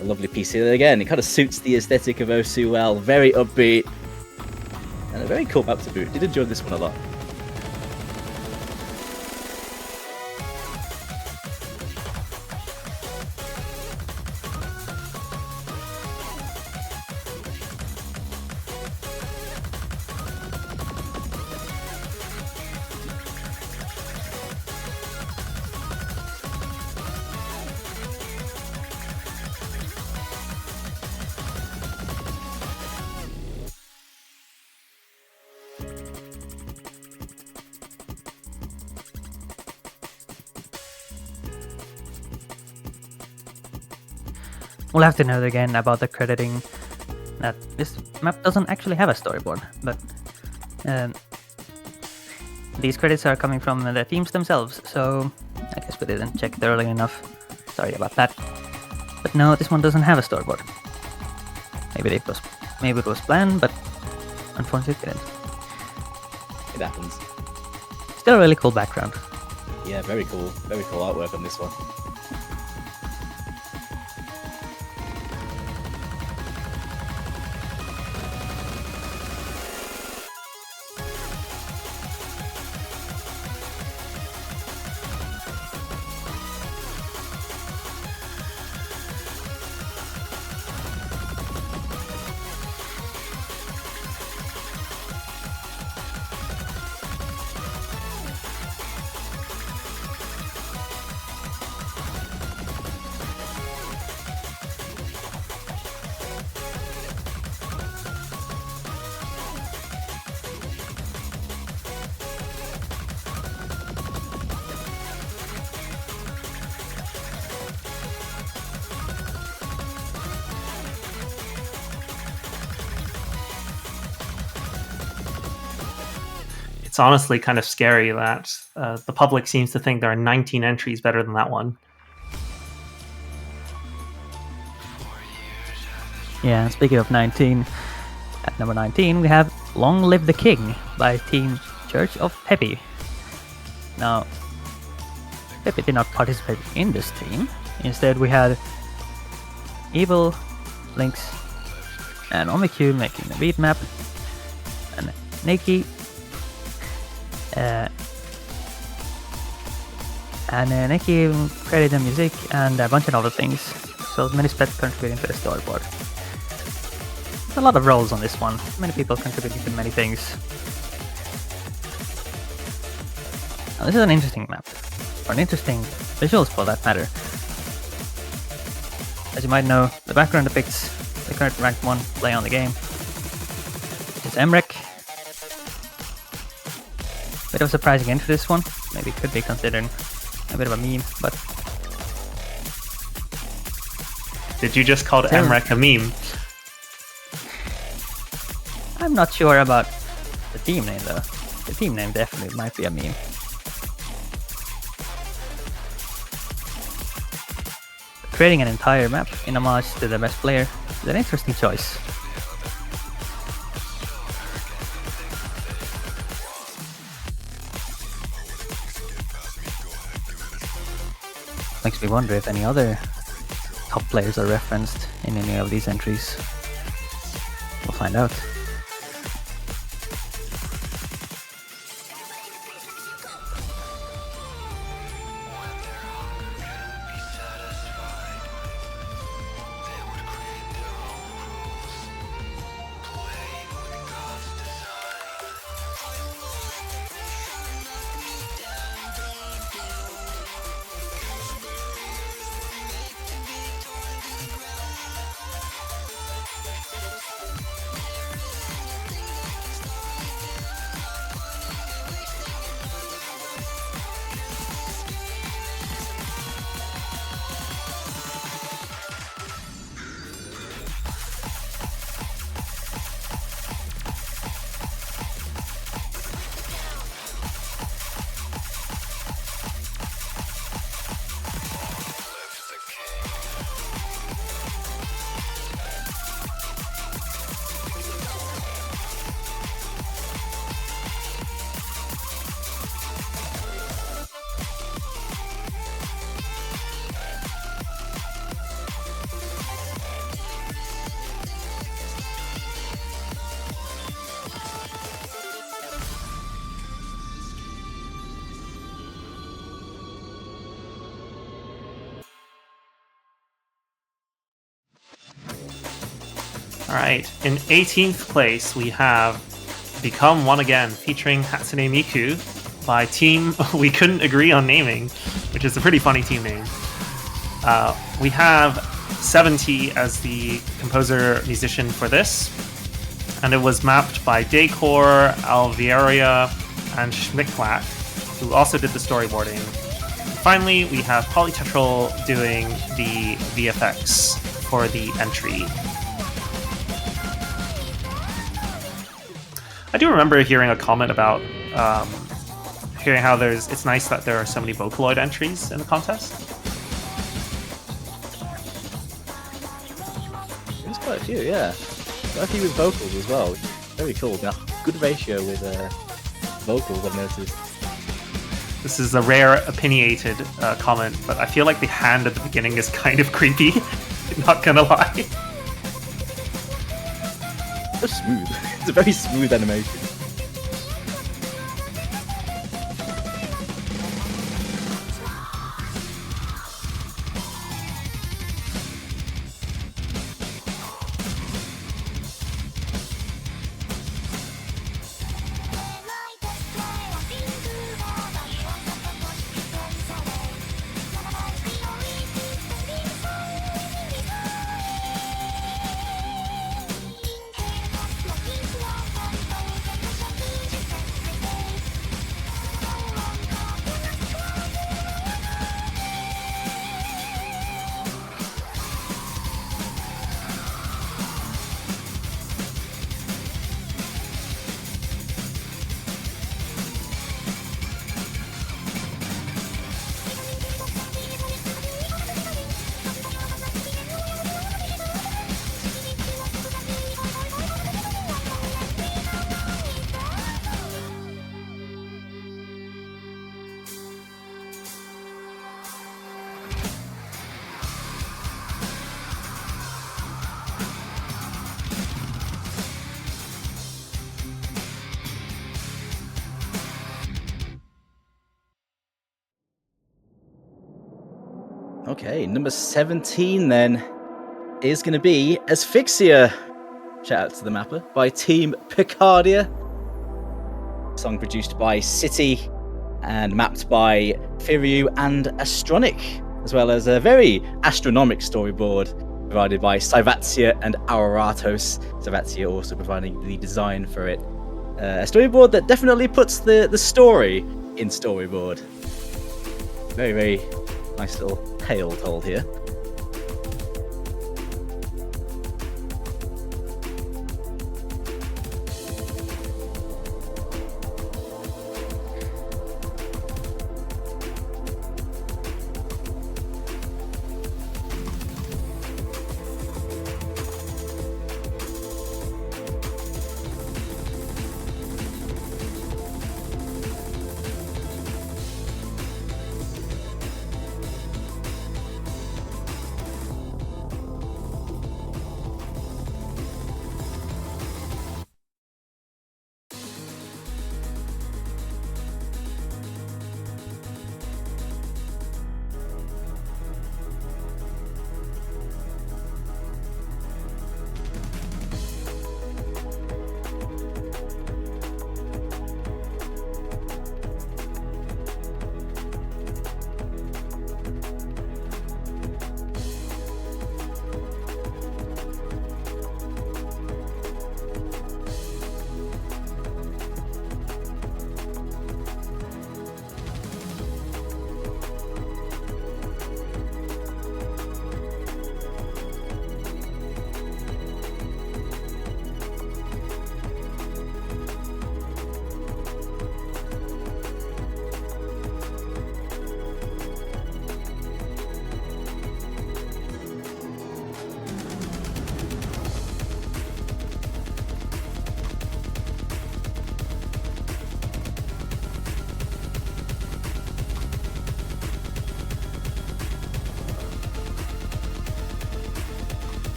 A lovely piece here. Again, it kind of suits the aesthetic of Osu well, very upbeat, and a very cool map to boot. Did enjoy this one a lot. We'll have to note again about the crediting that this map doesn't actually have a storyboard, but these credits are coming from the teams themselves, so I guess we didn't check thoroughly enough. Sorry about that. But no, this one doesn't have a storyboard. Maybe it was planned, but unfortunately it didn't. It happens. Still a really cool background. Yeah, very cool artwork on this one. It's honestly kind of scary that the public seems to think there are 19 entries better than that one. Yeah, and speaking of 19, at number 19 we have Long Live the King by Team Church of Peppy. Now, Peppy did not participate in this team. Instead we had Evil, Lynx, and Omikyu making the beat map, and Neki, Neki created the music and a bunch of other things, so many spets contributing to the storyboard. a lot of roles on this one. Many people contributing to many things. Now, this is an interesting map, or an interesting visuals for that matter. As you might know, the background depicts the current ranked 1 player on the game. It's Emrek. Bit of a surprising entry this one. Maybe it could be considered a bit of a meme, but... Did you just call Emrek a meme? I'm not sure about the team name though. The team name definitely might be a meme. Creating an entire map in homage to the best player is an interesting choice. Makes me wonder if any other top players are referenced in any of these entries. We'll find out. Alright, in 18th place we have Become One Again, featuring Hatsune Miku by team we couldn't agree on naming, which is a pretty funny team name. We have 70 as the composer-musician for this, and it was mapped by Decor, Alvieria, and Schmicklack, who also did the storyboarding. Finally, we have Polytetral doing the VFX for the entry. I do remember hearing a comment about hearing how it's nice that there are so many Vocaloid entries in the contest. There's quite a few, yeah. Quite a few with vocals as well. Very cool. Yeah, good ratio with vocals, I've noticed. This is a rare opinionated comment, but I feel like the hand at the beginning is kind of creepy. Not gonna lie. So smooth. It's a very smooth animation. Okay, number 17 then is going to be Asphyxia Shout out to the mapper. By Team Picardia. Song produced by City and mapped by Firyu and Astronic, as well as a very astronomic storyboard provided by Saivatsia and Auratos. Saivatsia also providing the design for it. A storyboard that definitely puts the story in storyboard. Very, very nice little tale told here.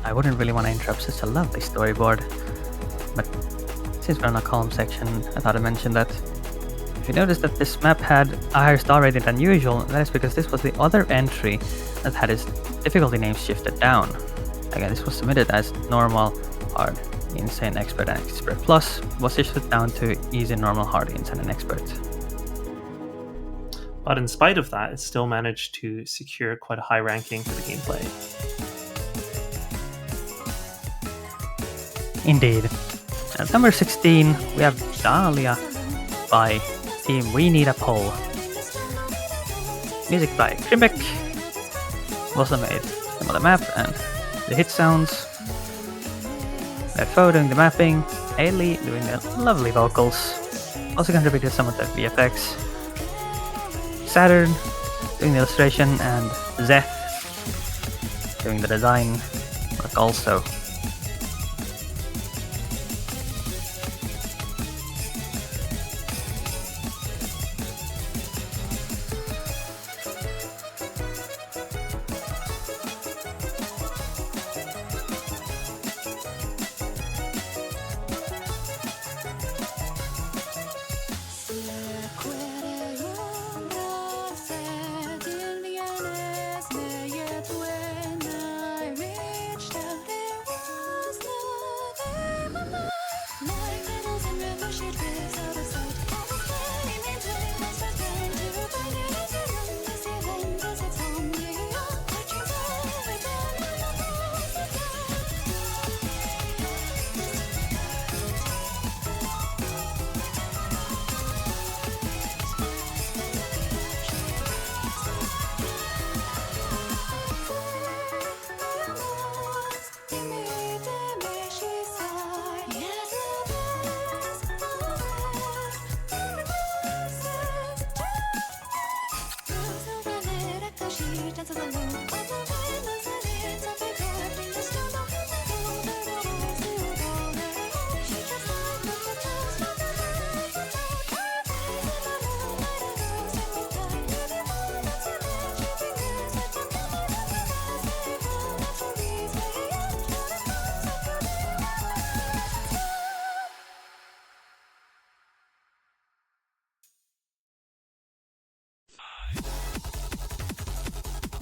I wouldn't really want to interrupt such a lovely storyboard, but since we're on a column section, I thought I'd mention that if you notice that this map had a higher star rating than usual, that is because this was the other entry that had its difficulty name shifted down. Again, this was submitted as normal, hard, insane, expert, and expert plus, was shifted down to easy, normal, hard, insane, and expert. But in spite of that, it still managed to secure quite a high ranking for the gameplay. Indeed. At number 16, we have Dahlia by Team We Need a Poll. Music by Krimbek. Also made some of the map and the hit sounds. Lefo doing the mapping. Ailey doing the lovely vocals. Also contributed some of the VFX. Saturn doing the illustration, and Zeth doing the design work also.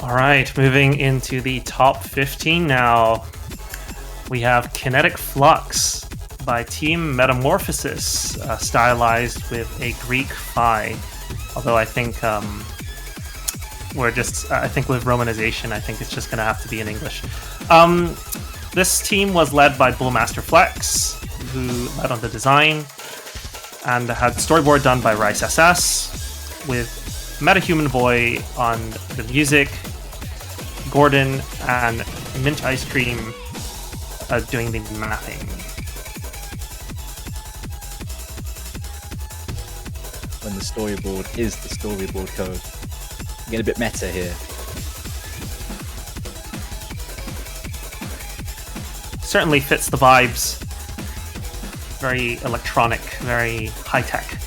All right, moving into the top 15 now. We have Kinetic Flux by Team Metamorphosis, stylized with a Greek phi. Although I think I think with romanization, I think it's just going to have to be in English. This team was led by Bullmaster Flex, who led on the design, and had storyboard done by Rice SS, with Metahuman Boy on the music, Gordon and Mint Ice Cream doing the mapping. When the storyboard is the storyboard code. I'm getting a bit meta here. Certainly fits the vibes. Very electronic, very high-tech.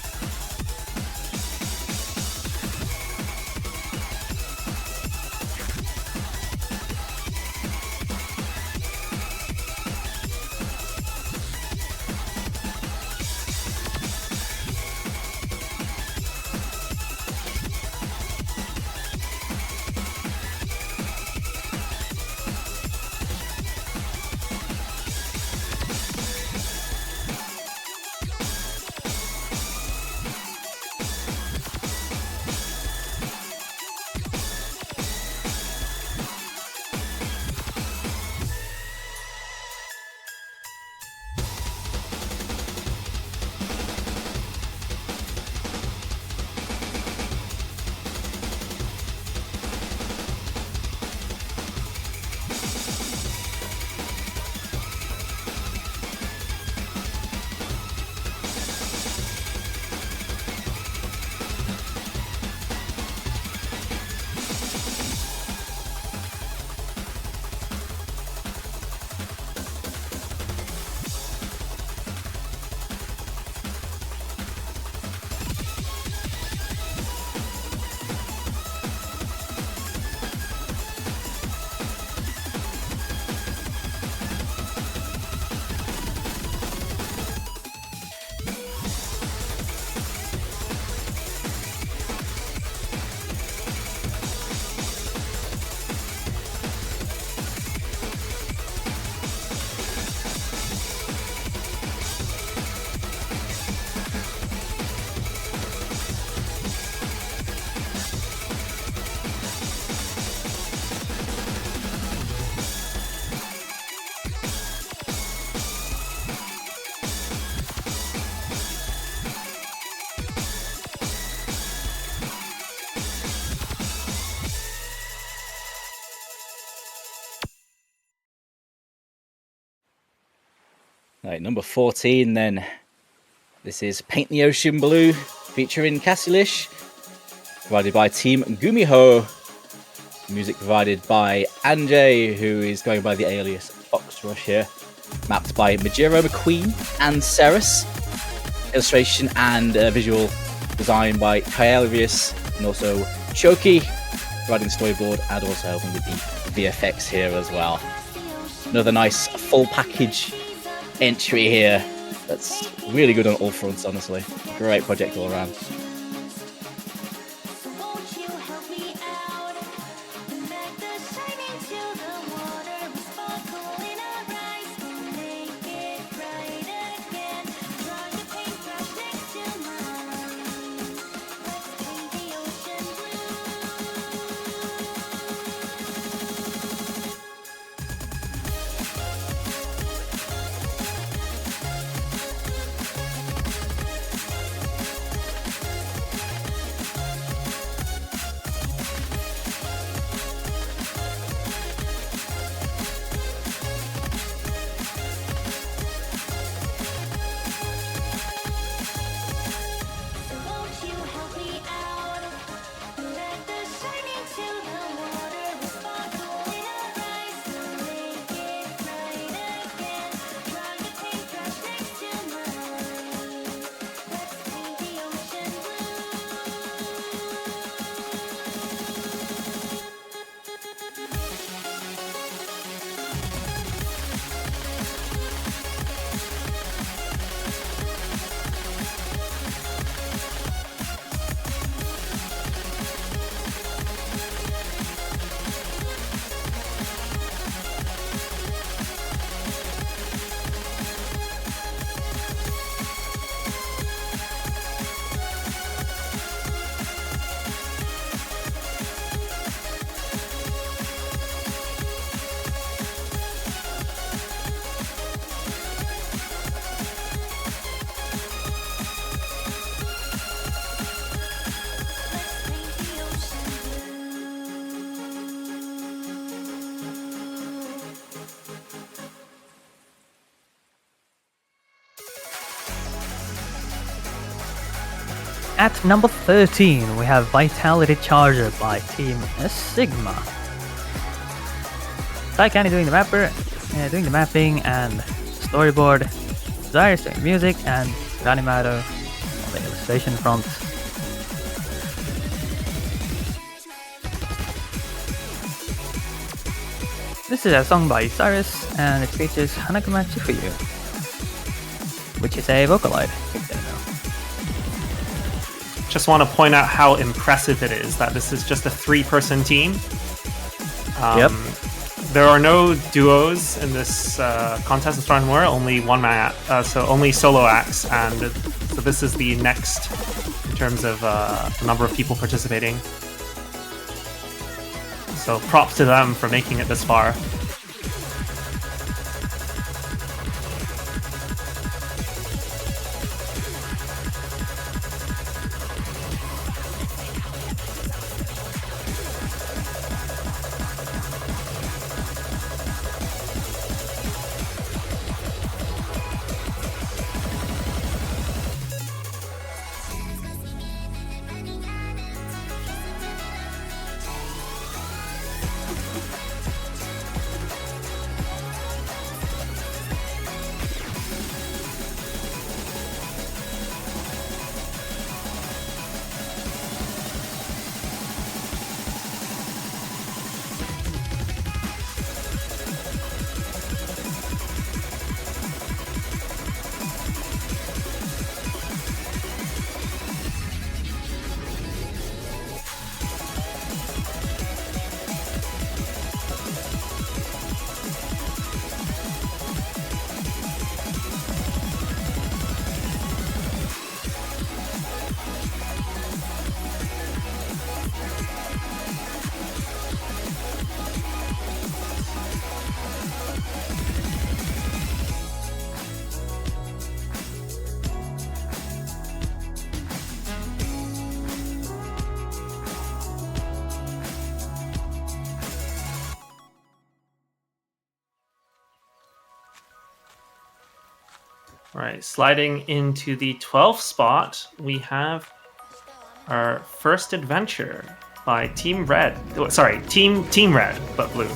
Right, number 14 then. This is Paint the Ocean Blue, featuring Cassilish, provided by Team Gumiho. Music provided by Anjay, who is going by the alias Foxrush here. Mapped by Majiro McQueen and Ceres. Illustration and visual design by Kaelvius, and also Choki, providing the storyboard and also helping with the VFX here as well. Another nice full package entry here that's really good on all fronts, honestly. Great project all around. At number 13, we have Vitality Charger by Team Sigma. Taikani doing the mapping and storyboard. Cyrus doing music, and Ranimato on the illustration front. This is a song by Cyrus, and it features Hanakuma Chifuyu, which is a Vocaloid, if you didn't know. Just want to point out how impressive it is that this is just a 3-person team. Yep. There are no duos in this contest as far as I'm aware, only so only solo acts, and so this is the next in terms of the number of people participating. So props to them for making it this far. Right, sliding into the 12th spot, we have our first adventure by Team Red. Sorry, Team Red, but blue.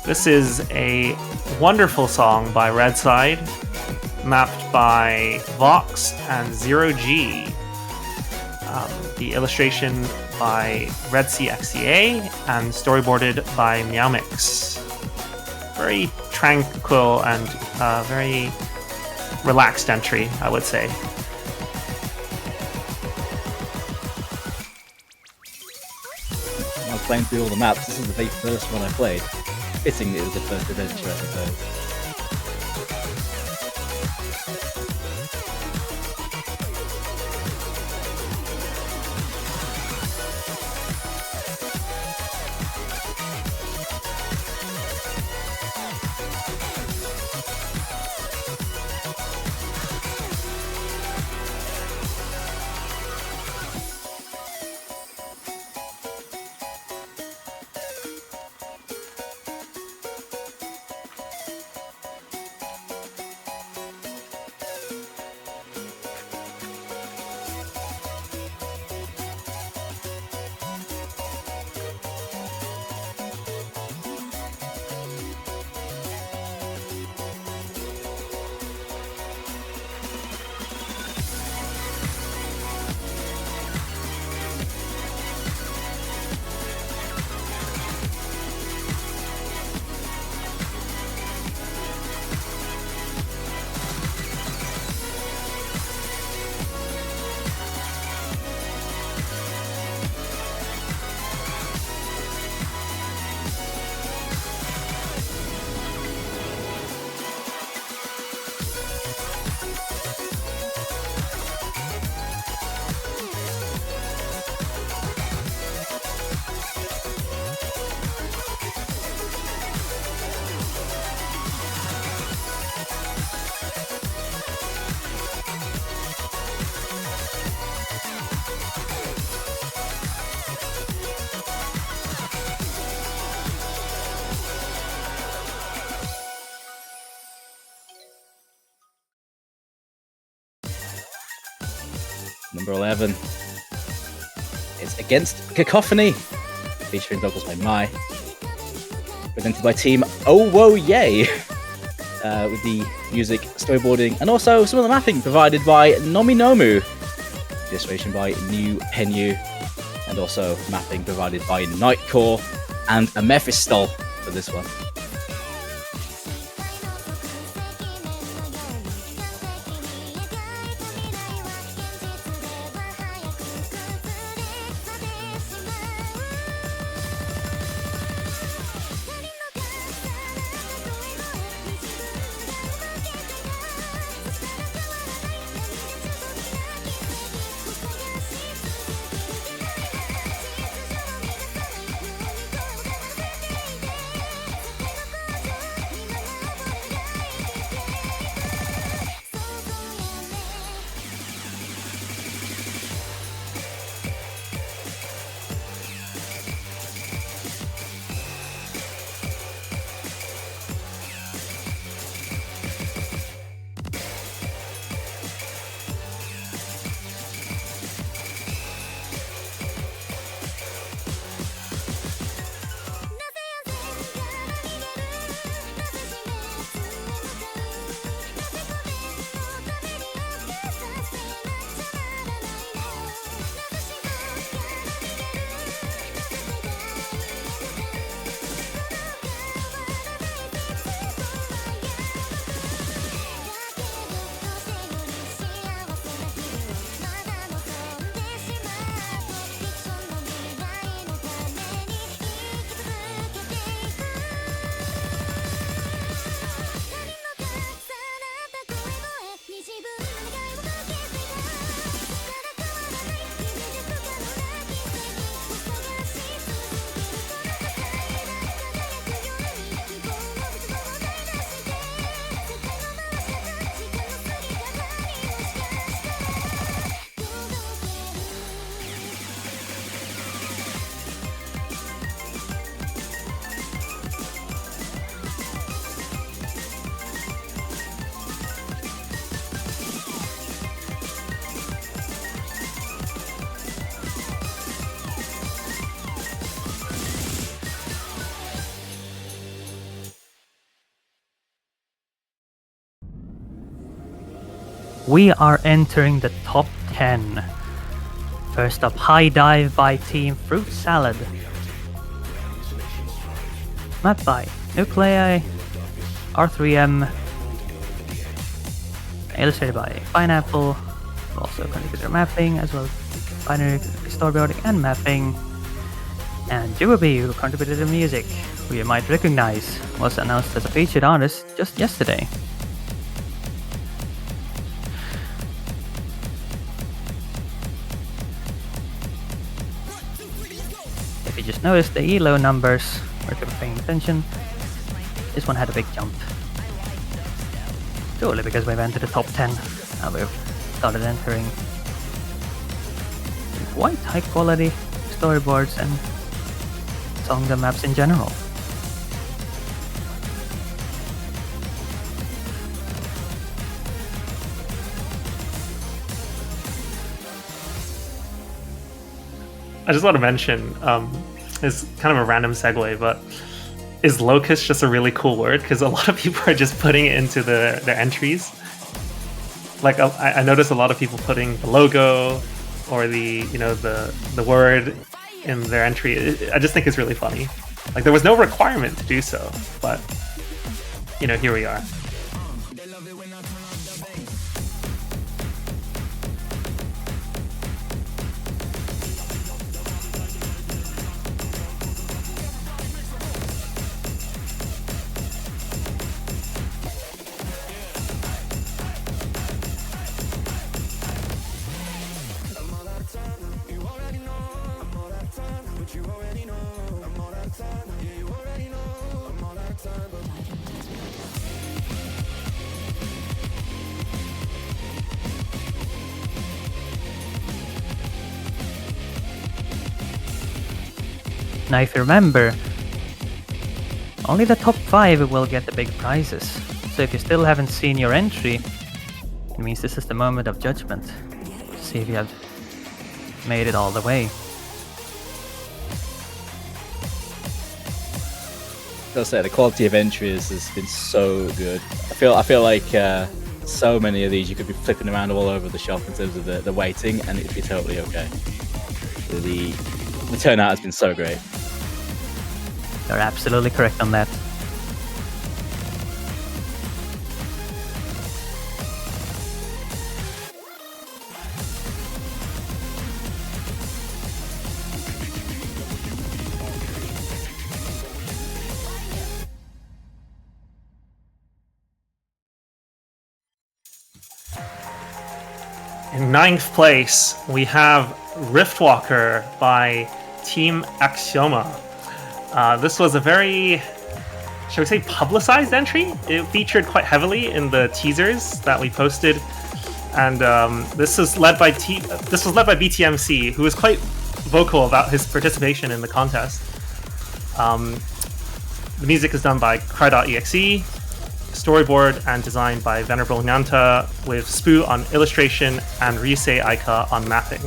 This is a wonderful song by Red Side, mapped by Vox and Zero G. The illustration by Red Sea XCA and storyboarded by Meowmix. Very tranquil and very relaxed entry, I would say. I was playing through all the maps. This is the very first one I played. Fitting it was the first adventure, I suppose. Number 11 is Against Cacophony, featuring vocals by Mai. Presented by Team Oh Whoa Yay, with the music, storyboarding, and also some of the mapping provided by Nominomu. Illustration by New Penyu, and also mapping provided by Nightcore and a Mephistal for this one. We are entering the top 10. First up, High Dive by Team Fruit Salad. Mapped by Nuclei, R3M, illustrated by Pineapple, also contributor mapping, as well as binary storyboarding and mapping. And Juwabi, who contributed the music, who you might recognize, was announced as a featured artist just yesterday. If you just noticed the ELO numbers, or if you're paying attention, this one had a big jump. Surely because we've entered the top 10, now we've started entering quite high quality storyboards and song maps in general. I just want to mention, it's kind of a random segue, but is Locus just a really cool word? Because a lot of people are just putting it into their entries. Like I noticed a lot of people putting the logo or the word in their entry. I just think it's really funny. Like there was no requirement to do so, but here we are. Now if you remember, only the top 5 will get the big prizes. So if you still haven't seen your entry, it means this is the moment of judgment. see if you have made it all the way. I'll say the quality of entries has been so good. I feel like so many of these you could be flipping around all over the shop in terms of the weighting, and it'd be totally okay. The turnout has been so great. You're absolutely correct on that. In 9th place, we have Riftwalker by Team Axioma. This was a very, shall we say, publicized entry. It featured quite heavily in the teasers that we posted, and this was led by BTMC, who was quite vocal about his participation in the contest. The music is done by Cry.exe, storyboard and designed by Venerable Nyanta, with Spoo on illustration and Ryusei Aika on mapping.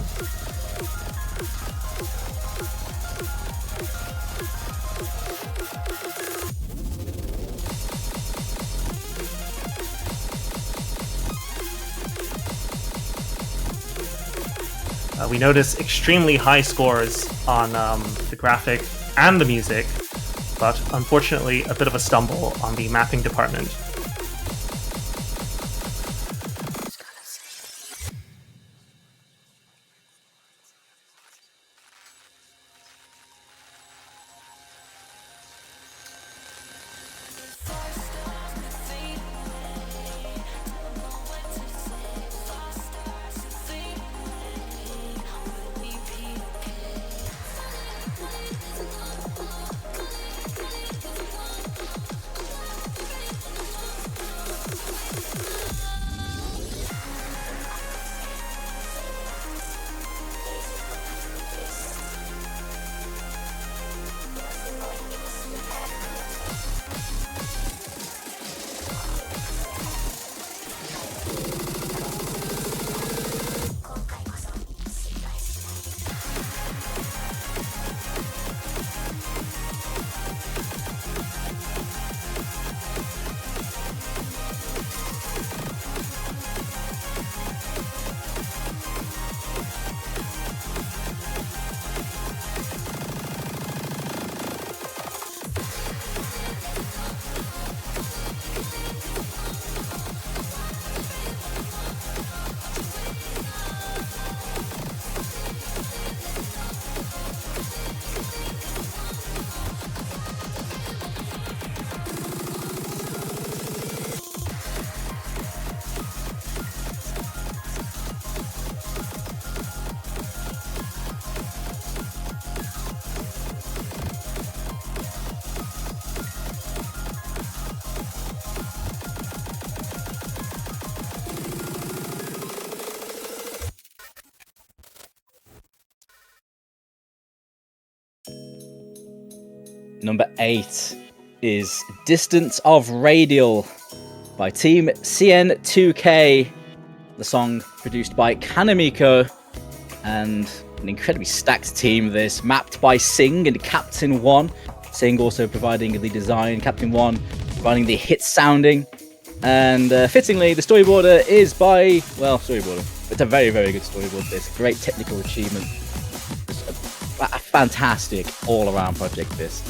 We notice extremely high scores on the graphic and the music, but unfortunately a bit of a stumble on the mapping department. Number 8 is Distance of Radial by Team CN2K. The song produced by Kanamiko, and an incredibly stacked team this, mapped by Sing and Captain One. Sing also providing the design, Captain One providing the hit sounding, and fittingly the storyboarder is by, well, storyboarder. It's a very, very good storyboard this. Great technical achievement. A fantastic all-around project this.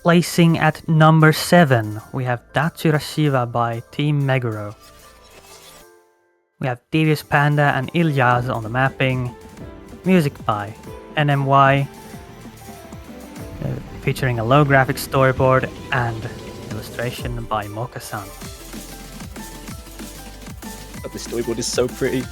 Placing at number 7, we have Datsura Shiva by Team Meguro. We have Devious Panda and Ilyas on the mapping. Music by NMY, featuring a low graphics storyboard and illustration by Moka-san. Oh, the storyboard is so pretty.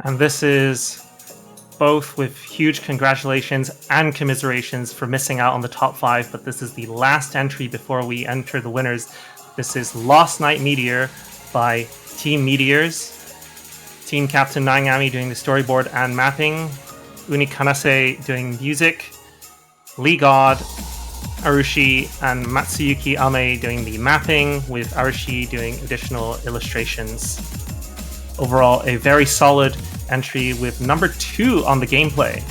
And this is both with huge congratulations and commiserations for missing out on the top 5, but this is the last entry before we enter the winners. This is Lost Night Meteor by Team Meteors. Team Captain Naingami doing the storyboard and mapping. Uni Kanase doing music. Lee God, Arushi, and Matsuyuki Ame doing the mapping, with Arushi doing additional illustrations. Overall, a very solid entry with number 2 on the gameplay.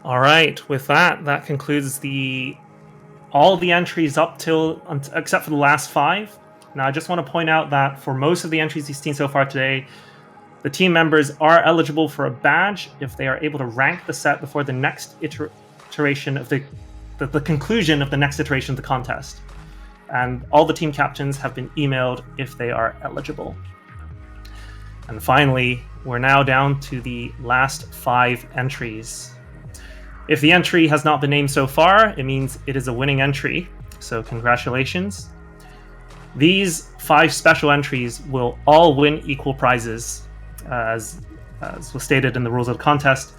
All right. With that concludes all the entries up till except for the last 5. Now, I just want to point out that for most of the entries you've seen so far today, the team members are eligible for a badge if they are able to rank the set before the next iteration of the conclusion of the next iteration of the contest. And all the team captains have been emailed if they are eligible. And finally, we're now down to the last 5 entries. If the entry has not been named so far, it means it is a winning entry, so congratulations. These 5 special entries will all win equal prizes. As was stated in the rules of the contest,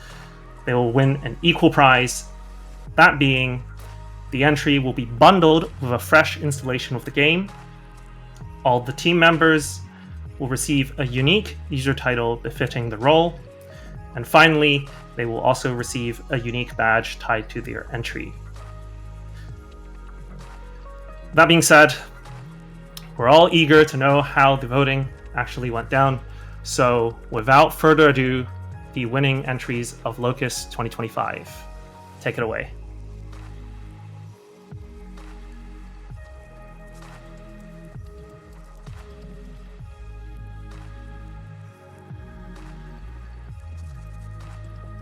they will win an equal prize, that being the entry will be bundled with a fresh installation of the game. All the team members will receive a unique user title befitting the role. And finally, they will also receive a unique badge tied to their entry. That being said, we're all eager to know how the voting actually went down. So without further ado, the winning entries of Locus 2025. Take it away.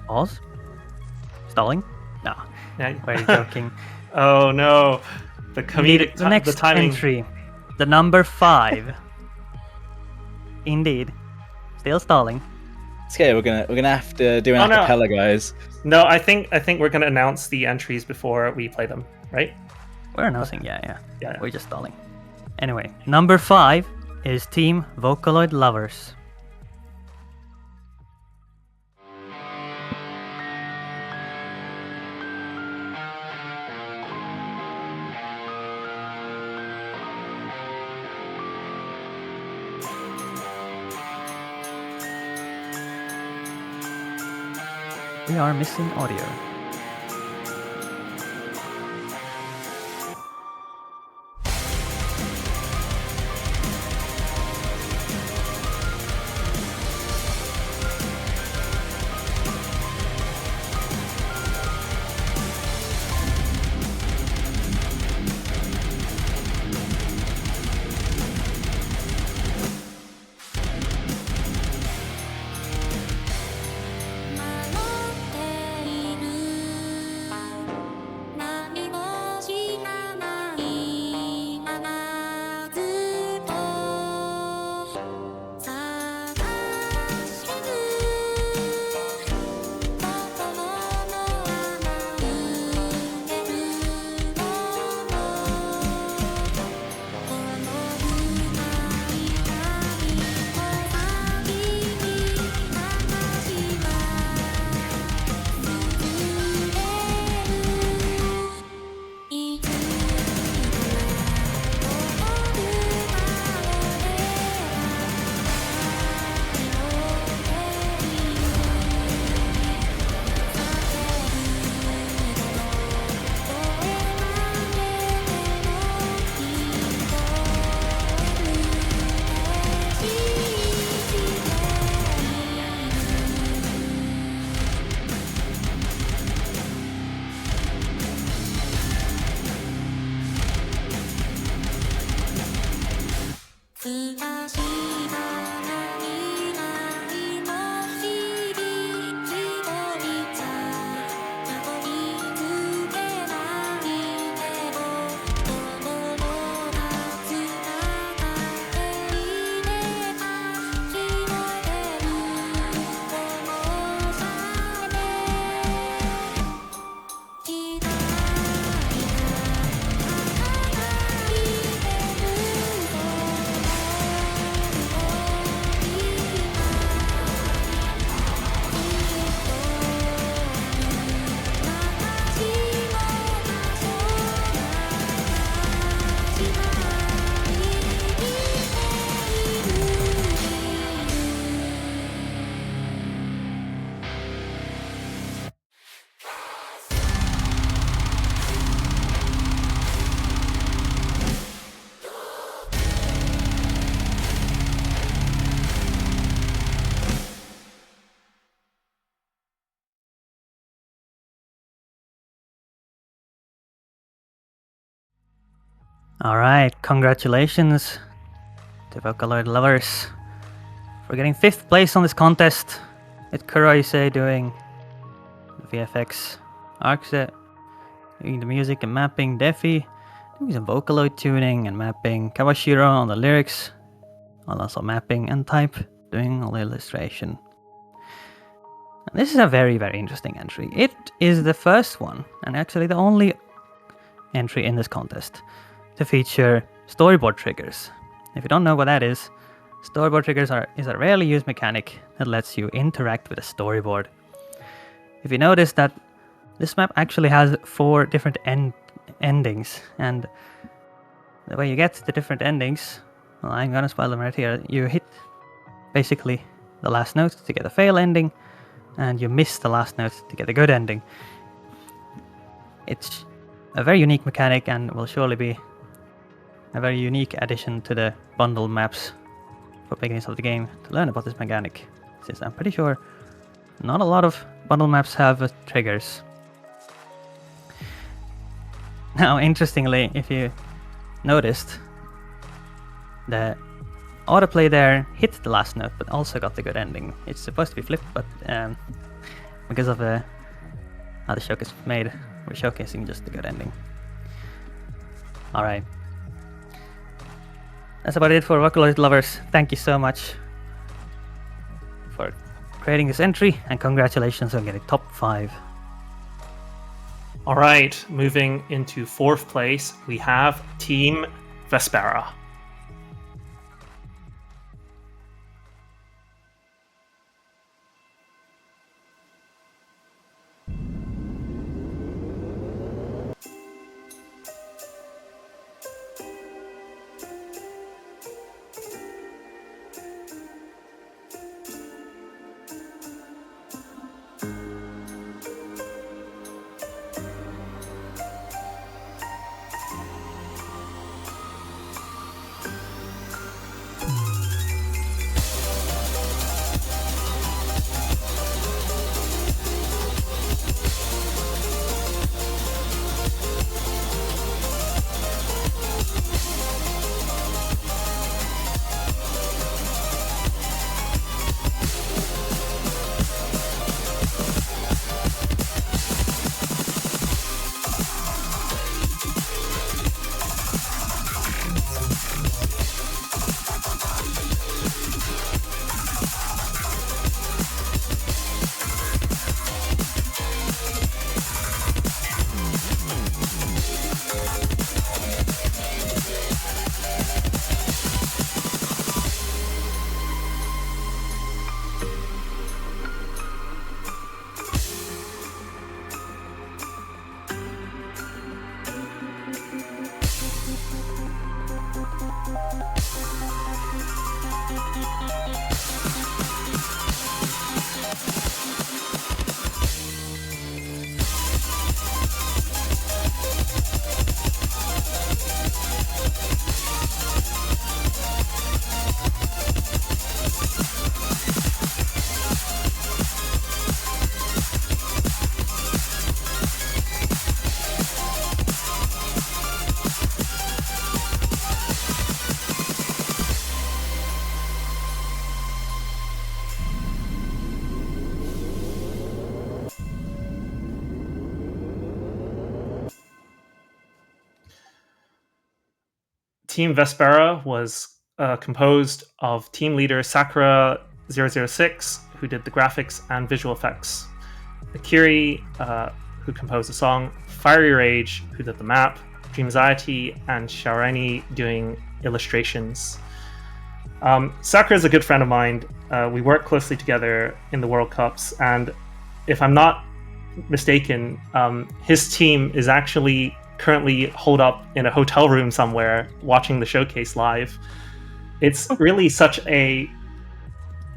Pause? Stalling? No, Yeah. we're joking. Oh no, the comedic the next timing. entry, the number 5. Indeed, still stalling. Okay, we're gonna have to do an acapella, guys. No, I think we're gonna announce the entries before we play them, right? We're announcing, yeah. Yeah. We're just stalling. Anyway, number 5 is Team Vocaloid Lovers. We are missing audio. All right, congratulations to Vocaloid lovers for getting 5th place on this contest, with Kuroise doing VFX, Arxe doing the music and mapping, Defi doing some Vocaloid tuning and mapping, Kawashiro on the lyrics, and also mapping, and Type doing all the illustration. And this is a very, very interesting entry. It is the first one, and actually the only entry in this contest, to feature storyboard triggers. If you don't know what that is, storyboard triggers is a rarely used mechanic that lets you interact with a storyboard. If you notice that this map actually has 4 different endings, and the way you get the different endings, well, I'm gonna spoil them right here. You hit basically the last note to get a fail ending, and you miss the last note to get a good ending. It's a very unique mechanic and will surely be a very unique addition to the bundle maps for beginners of the game to learn about this mechanic, since I'm pretty sure not a lot of bundle maps have triggers. Now, interestingly, if you noticed, the autoplay there hit the last note but also got the good ending. It's supposed to be flipped, but because of how the showcase was made, we're showcasing just the good ending. Alright. That's about it for Vocaloid lovers. Thank you so much for creating this entry, and congratulations on getting top 5. All right, moving into 4th place, we have Team Vespera. Team Vespera was composed of team leader Sakura 006, who did the graphics and visual effects, Akiri, who composed the song, Fiery Rage, who did the map, Dreamsiety, and Shaurani doing illustrations. Sakura is a good friend of mine. We work closely together in the World Cups, and if I'm not mistaken, his team is actually currently holed up in a hotel room somewhere watching the showcase live. It's really such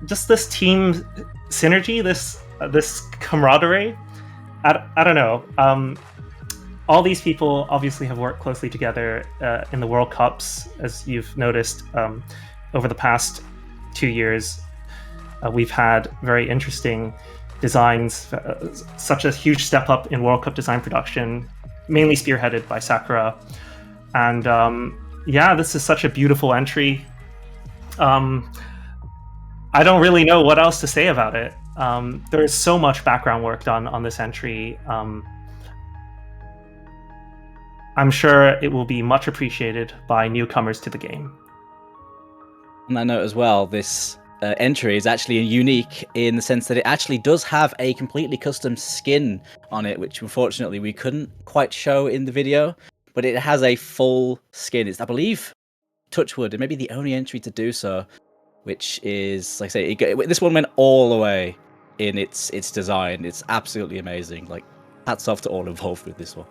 just this team synergy, this camaraderie. I don't know. All these people obviously have worked closely together in the World Cups, as you've noticed over the past 2 years. We've had very interesting designs, such a huge step up in World Cup design production, mainly spearheaded by Sakura. And yeah, this is such a beautiful entry. I don't really know what else to say about it. There is so much background work done on this entry. I'm sure it will be much appreciated by newcomers to the game. On that note as well, this entry is actually unique in the sense that it actually does have a completely custom skin on it, which unfortunately we couldn't quite show in the video, but it has a full skin. It's, I believe, Touchwood, it may be the only entry to do so, which is, like I say, this one went all the way in its design. It's absolutely amazing. Like, hats off to all involved with this one.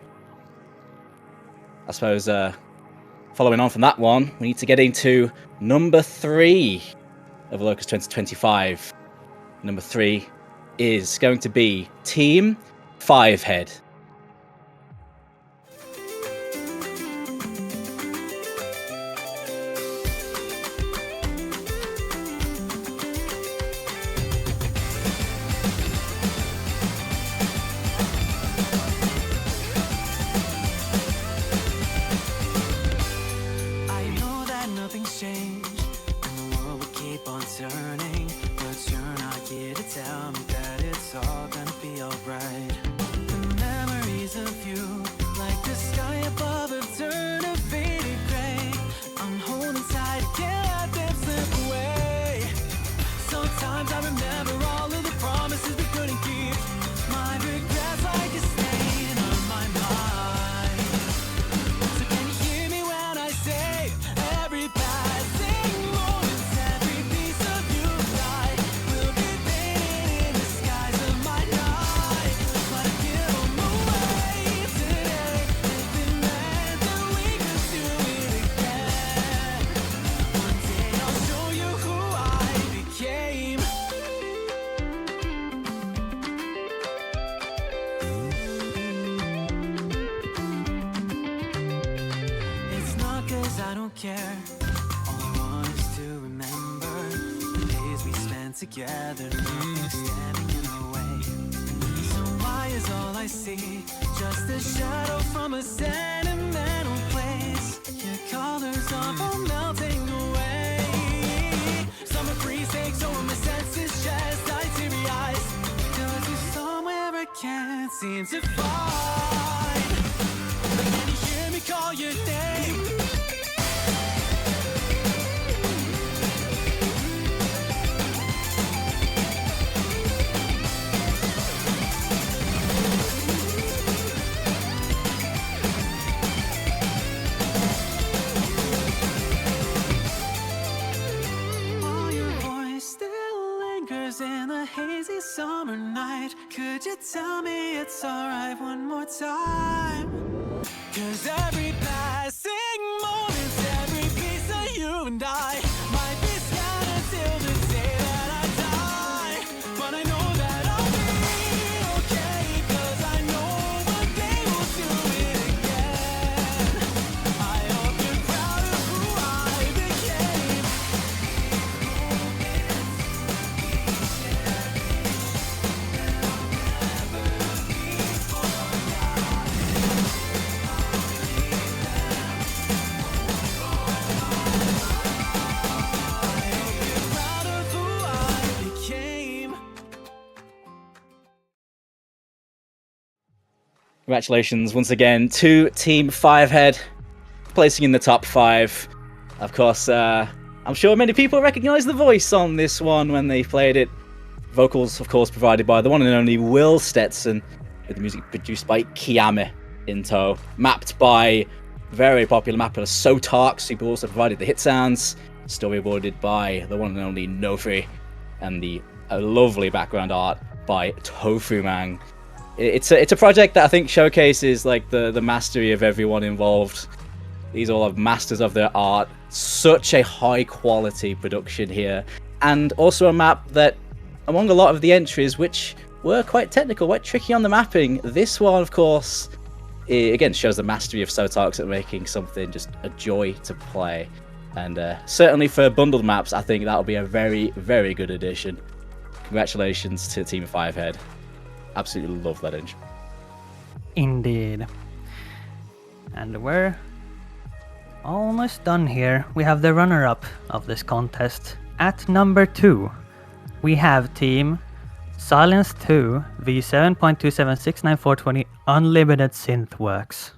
I suppose, following on from that one, we need to get into number 3 of Locus 2025. Number 3 is going to be Team 5-Head. Together, nothing standing in our way. So why is all I see just a shadow from a sentimental place? Your colors are all melting away. Summer breeze takes over my senses, just teary eyes. Cause you're somewhere I can't seem to find. But can you hear me call your name? In the hazy summer night, could you tell me it's alright one more time? Cause every passing moment, every piece of you and I might be scattered till the day that I die. But I know that I'll be okay, cause I know one day we'll do it again. I hope you're proud of who I became. Congratulations once again to Team 5-Head, placing in the top 5. Of course, I'm sure many people recognize the voice on this one when they played it. Vocals, of course, provided by the one and only Will Stetson, with the music produced by Kiame in tow. Mapped by very popular mapper Sotarks, who also provided the hit sounds. Storyboarded by the one and only Nofri, and the lovely background art by Tofu Mang. It's a project that I think showcases like the mastery of everyone involved. These all are masters of their art. Such a high quality production here, and also a map that, among a lot of the entries which were quite technical, quite tricky on the mapping, this one, of course, again shows the mastery of Sotarks at making something just a joy to play. And certainly for bundled maps, I think that'll be a very, very good addition. Congratulations to Team 5-Head. Absolutely love that engine. Indeed. And where almost done here. We have the runner-up of this contest. At number 2, we have Team Silence 2 V7.2769420 Unlimited Synthworks.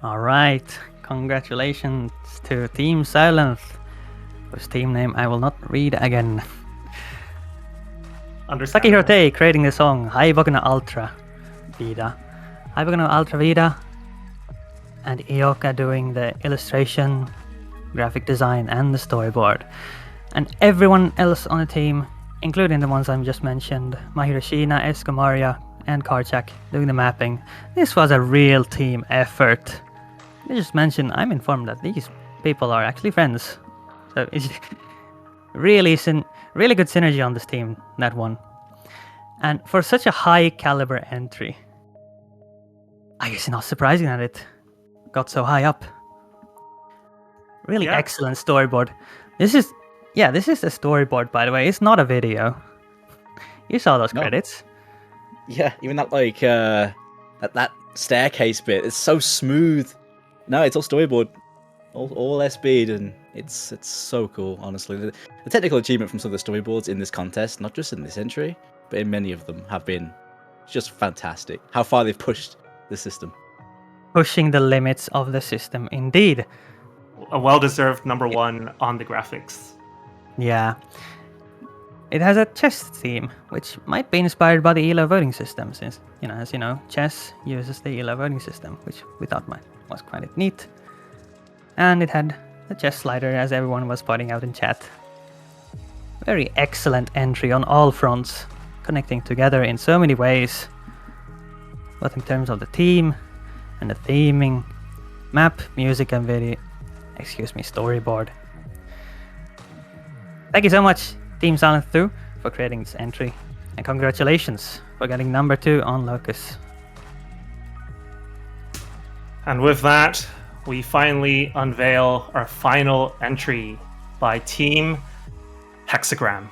Alright, congratulations to Team Silence, whose team name I will not read again. Saki Hirotei creating the song Haibokuna Ultra Vida. Haibokuna Ultra Vida, and Ioka doing the illustration, graphic design, and the storyboard. And everyone else on the team, including the ones I just mentioned, Mahiroshina, Escomaria, and Karchak, doing the mapping. This was a real team effort. I just mentioned, I'm informed that these people are actually friends. So it's really good synergy on this team, that one. And for such a high caliber entry, I guess it's not surprising that it got so high up. Really excellent storyboard. This is the storyboard, by the way. It's not a video. You saw those credits. Yeah, even that that staircase bit, it's so smooth. No, it's all storyboard, all S-bead, and it's so cool, honestly. The technical achievement from some of the storyboards in this contest, not just in this entry, but in many of them, have been just fantastic. How far they've pushed the system. Pushing the limits of the system, indeed. A well-deserved number one on the graphics. Yeah. It has a chess theme, which might be inspired by the ELO voting system, since, as you know, chess uses the ELO voting system, which we thought was quite neat. And it had the chess slider, as everyone was pointing out in chat. Very excellent entry on all fronts, connecting together in so many ways. both in terms of the team and the theming, map, music, and storyboard. Thank you so much, Team Silent 2, for creating this entry, and congratulations for getting number 2 on Locus. And with that, we finally unveil our final entry by Team Hexagram.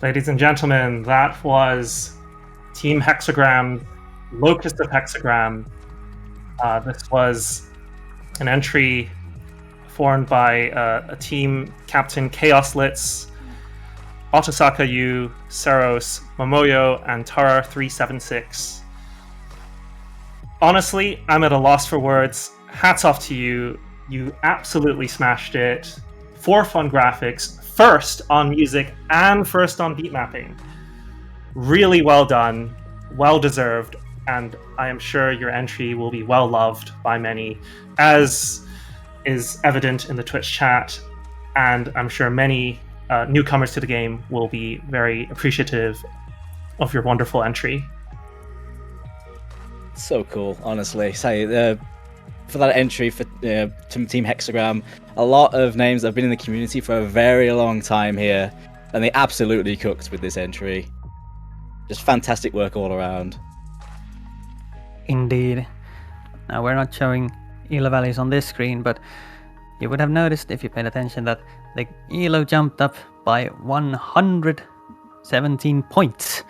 Ladies and gentlemen, that was Team Hexagram, Locus of Hexagram. This was an entry formed by a team captain Chaos Litz, Otosaka Yu, Saros, Momoyo, and Tara376. Honestly, I'm at a loss for words. Hats off to you. You absolutely smashed it. 4 fun graphics, first on music and first on beat mapping. Really well done, well deserved, and I am sure your entry will be well loved by many, as is evident in the Twitch chat, and I'm sure many newcomers to the game will be very appreciative of your wonderful entry. So cool, honestly. For that entry for Team Hexagram, a lot of names that have been in the community for a very long time here, and they absolutely cooked with this entry. Just fantastic work all around. Indeed. Now, we're not showing elo values on this screen, but you would have noticed if you paid attention that the elo jumped up by 117 points.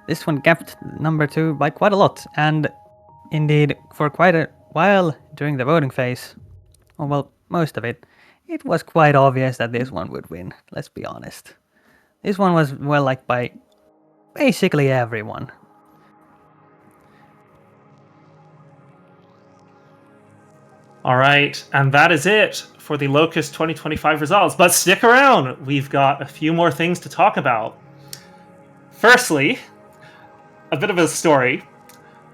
This one gapped number 2 by quite a lot, and indeed, for quite a while during the voting phase, or well, most of it, it was quite obvious that this one would win. Let's be honest. This one was well liked by basically everyone. All right, and that is it for the Locus 2025 results. But stick around, we've got a few more things to talk about. Firstly, a bit of a story.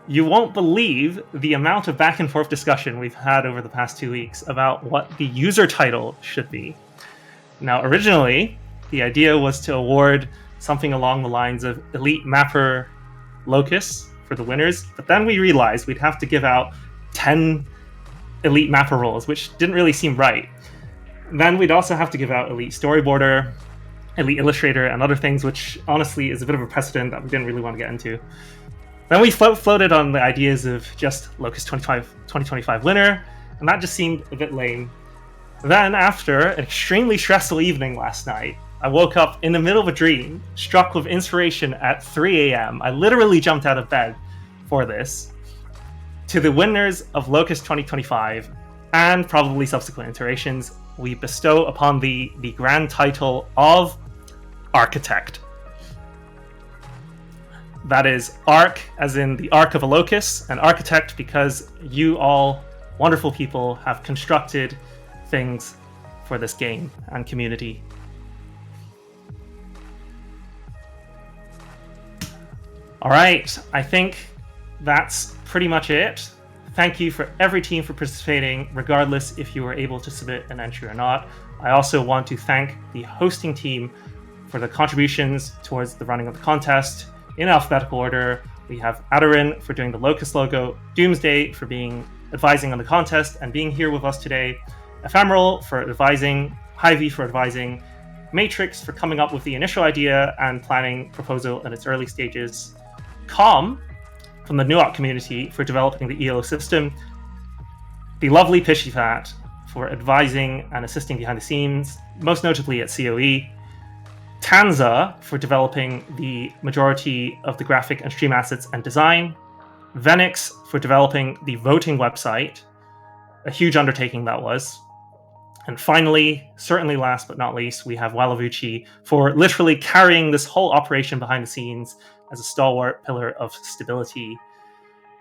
You won't believe the amount of back and forth discussion we've had over the past 2 weeks about what the user title should be. Now, originally, the idea was to award something along the lines of Elite Mapper Locus for the winners, but then we realized we'd have to give out 10 Elite Mapper roles, which didn't really seem right. Then we'd also have to give out Elite Storyboarder, Elite Illustrator, and other things, which honestly is a bit of a precedent that we didn't really want to get into. Then we floated on the ideas of just Locus 2025 winner, and that just seemed a bit lame. Then, after an extremely stressful evening last night, I woke up in the middle of a dream, struck with inspiration at 3 a.m. I literally jumped out of bed for this. To the winners of Locus 2025, and probably subsequent iterations, we bestow upon the grand title of Architect. That is Arc, as in the Arc of a Locus, and Architect because you all wonderful people have constructed things for this game and community. All right, I think that's pretty much it. Thank you for every team for participating, regardless if you were able to submit an entry or not. I also want to thank the hosting team for the contributions towards the running of the contest. In alphabetical order, we have Adarin for doing the Locus logo, Doomsday for advising on the contest and being here with us today, Ephemeral for advising, Hy-Vee for advising, Matrix for coming up with the initial idea and planning proposal in its early stages, Com from the Nuot community for developing the ELO system, the lovely Pishyfat for advising and assisting behind the scenes, most notably at COE, Tanza for developing the majority of the graphic and stream assets and design, Venix for developing the voting website, a huge undertaking that was, and finally, certainly last but not least, we have Wallavucci for literally carrying this whole operation behind the scenes as a stalwart pillar of stability.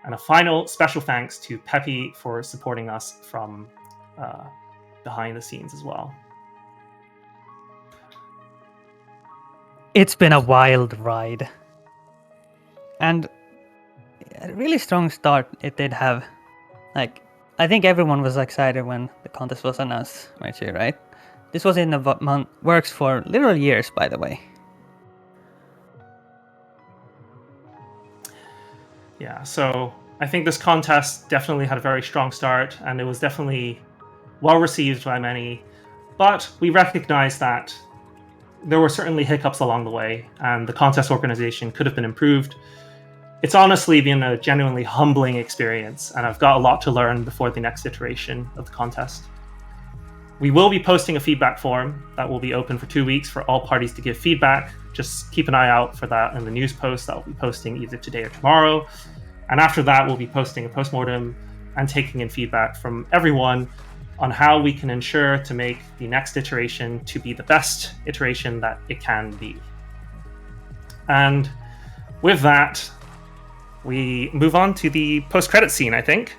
And a final special thanks to Peppy for supporting us from behind the scenes as well. It's been a wild ride. And a really strong start it did have. Like, I think everyone was excited when the contest was announced, weren't you, right? This was in the works for literal years, by the way. Yeah, so I think this contest definitely had a very strong start, and it was definitely well received by many. But we recognize that there were certainly hiccups along the way, and the contest organization could have been improved. It's honestly been a genuinely humbling experience, and I've got a lot to learn before the next iteration of the contest. We will be posting a feedback form that will be open for 2 weeks for all parties to give feedback. Just keep an eye out for that in the news post that we'll be posting either today or tomorrow. And after that, we'll be posting a postmortem and taking in feedback from everyone on how we can ensure to make the next iteration to be the best iteration that it can be. And with that, we move on to the post-credit scene, I think.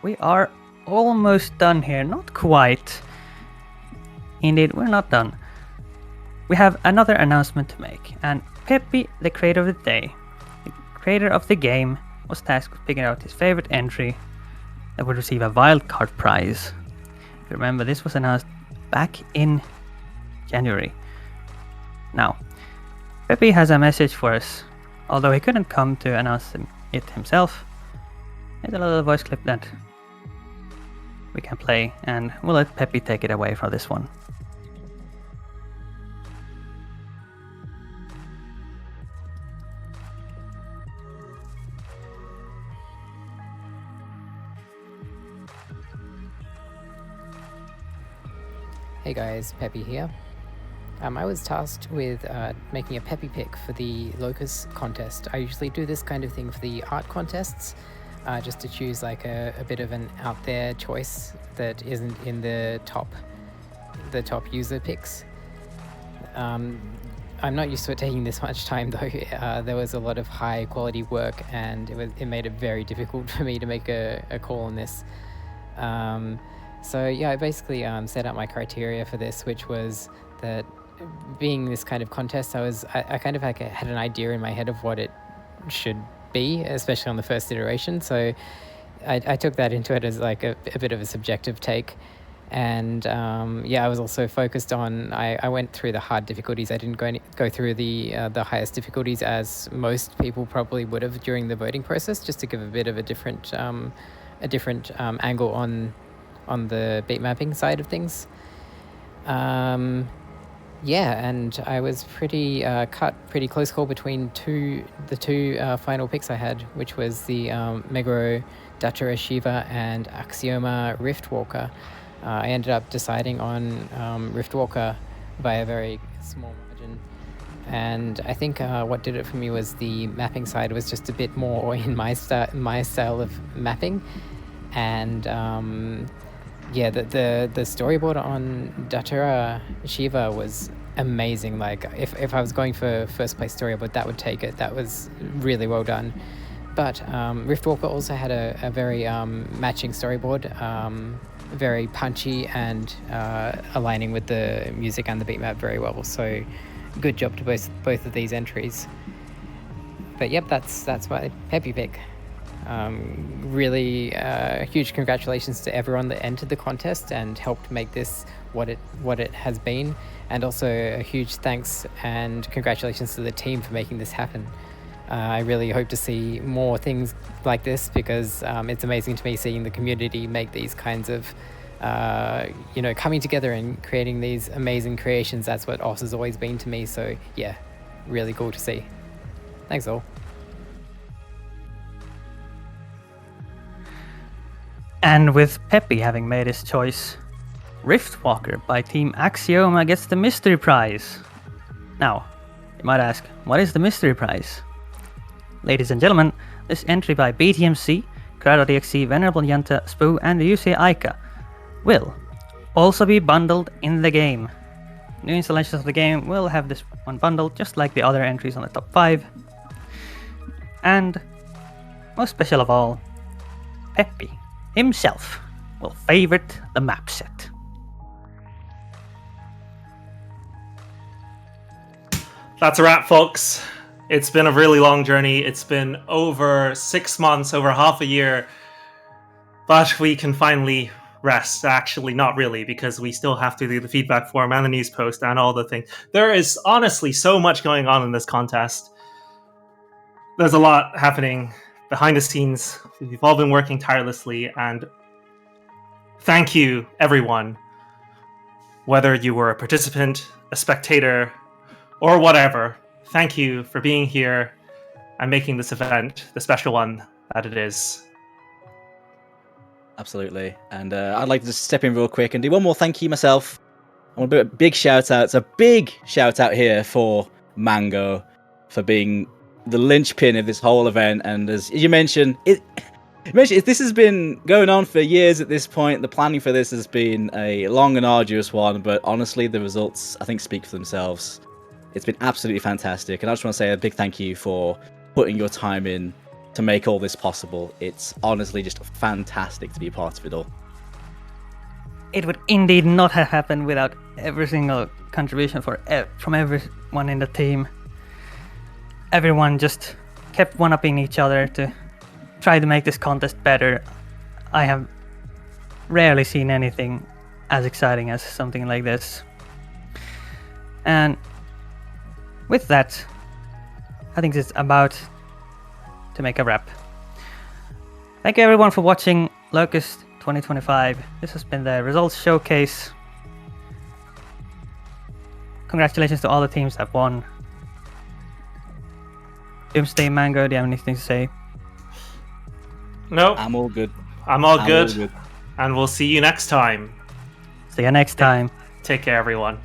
We are almost done here. Not quite. Indeed, we're not done. We have another announcement to make, and Peppy, the creator of the day, the creator of the game, was tasked with picking out his favorite entry that would receive a wildcard prize. If you remember, this was announced back in January. Now, Peppy has a message for us. Although he couldn't come to announce it himself, there's a little voice clip that we can play, and we'll let Peppy take it away from this one. Hey guys, Peppy here. I was tasked with making a Peppy pick for the Locus contest. I usually do this kind of thing for the art contests, just to choose like a bit of an out there choice that isn't in the top the top user picks. I'm not used to it taking this much time though. There was a lot of high quality work, and it made it very difficult for me to make a call on this. So yeah, I basically set out my criteria for this, which was that being this kind of contest, I kind of had an idea in my head of what it should be, especially on the first iteration. So I took that into it as like a bit of a subjective take. And I was also focused on, I went through the hard difficulties. I didn't go through the highest difficulties as most people probably would have during the voting process, just to give a bit of a different angle on the beat mapping side of things. And I was pretty close call between the two final picks I had, which was the Meguro Datura Shiva and Axioma Riftwalker. I ended up deciding on Riftwalker by a very small margin. And I think what did it for me was the mapping side was just a bit more in my style of mapping. And the storyboard on Datura Shiva was amazing. Like if I was going for first place storyboard, that would take it. That was really well done. But Riftwalker also had a very matching storyboard, very punchy and aligning with the music and the beat map very well. So good job to both of these entries. But yep, that's my Peppy pick. Really huge congratulations to everyone that entered the contest and helped make this what it has been, and also a huge thanks and congratulations to the team for making this happen. I really hope to see more things like this, because it's amazing to me seeing the community make these kinds of coming together and creating these amazing creations. That's what OS has always been to me. So yeah, really cool to see. Thanks all. And with Peppy having made his choice, Riftwalker by Team Axioma gets the mystery prize. Now, you might ask, what is the mystery prize? Ladies and gentlemen, this entry by BTMC, Grado.exe, Venerable Yenta, Spoo, and UC Aika will also be bundled in the game. New installations of the game will have this one bundled, just like the other entries on the top 5. And, most special of all, Peppy himself will favorite the map set. That's a wrap, folks. It's been a really long journey. It's been over 6 months, over half a year. But we can finally rest. Actually, not really, because we still have to do the feedback form and the news post and all the things. There is honestly so much going on in this contest. There's a lot happening behind the scenes. We've all been working tirelessly, and thank you, everyone. Whether you were a participant, a spectator, or whatever, thank you for being here and making this event the special one that it is. Absolutely. And I'd like to just step in real quick and do one more thank you myself. I want to do a big shout out. It's a big shout out here for Mango for being the linchpin of this whole event. And as you mentioned, this has been going on for years at this point. The planning for this has been a long and arduous one, but honestly, the results, I think, speak for themselves. It's been absolutely fantastic, and I just want to say a big thank you for putting your time in to make all this possible. It's honestly just fantastic to be a part of it all. It would indeed not have happened without every single contribution from everyone in the team. Everyone just kept one-upping each other to try to make this contest better. I have rarely seen anything as exciting as something like this. And with that, I think it's about to make a wrap. Thank you everyone for watching Locus 2025. This has been the results showcase. Congratulations to all the teams that won. Doomsday, Mango, do you have anything to say? No. I'm all good. I'm all good. And we'll see you next time. See you next time. Take care, everyone.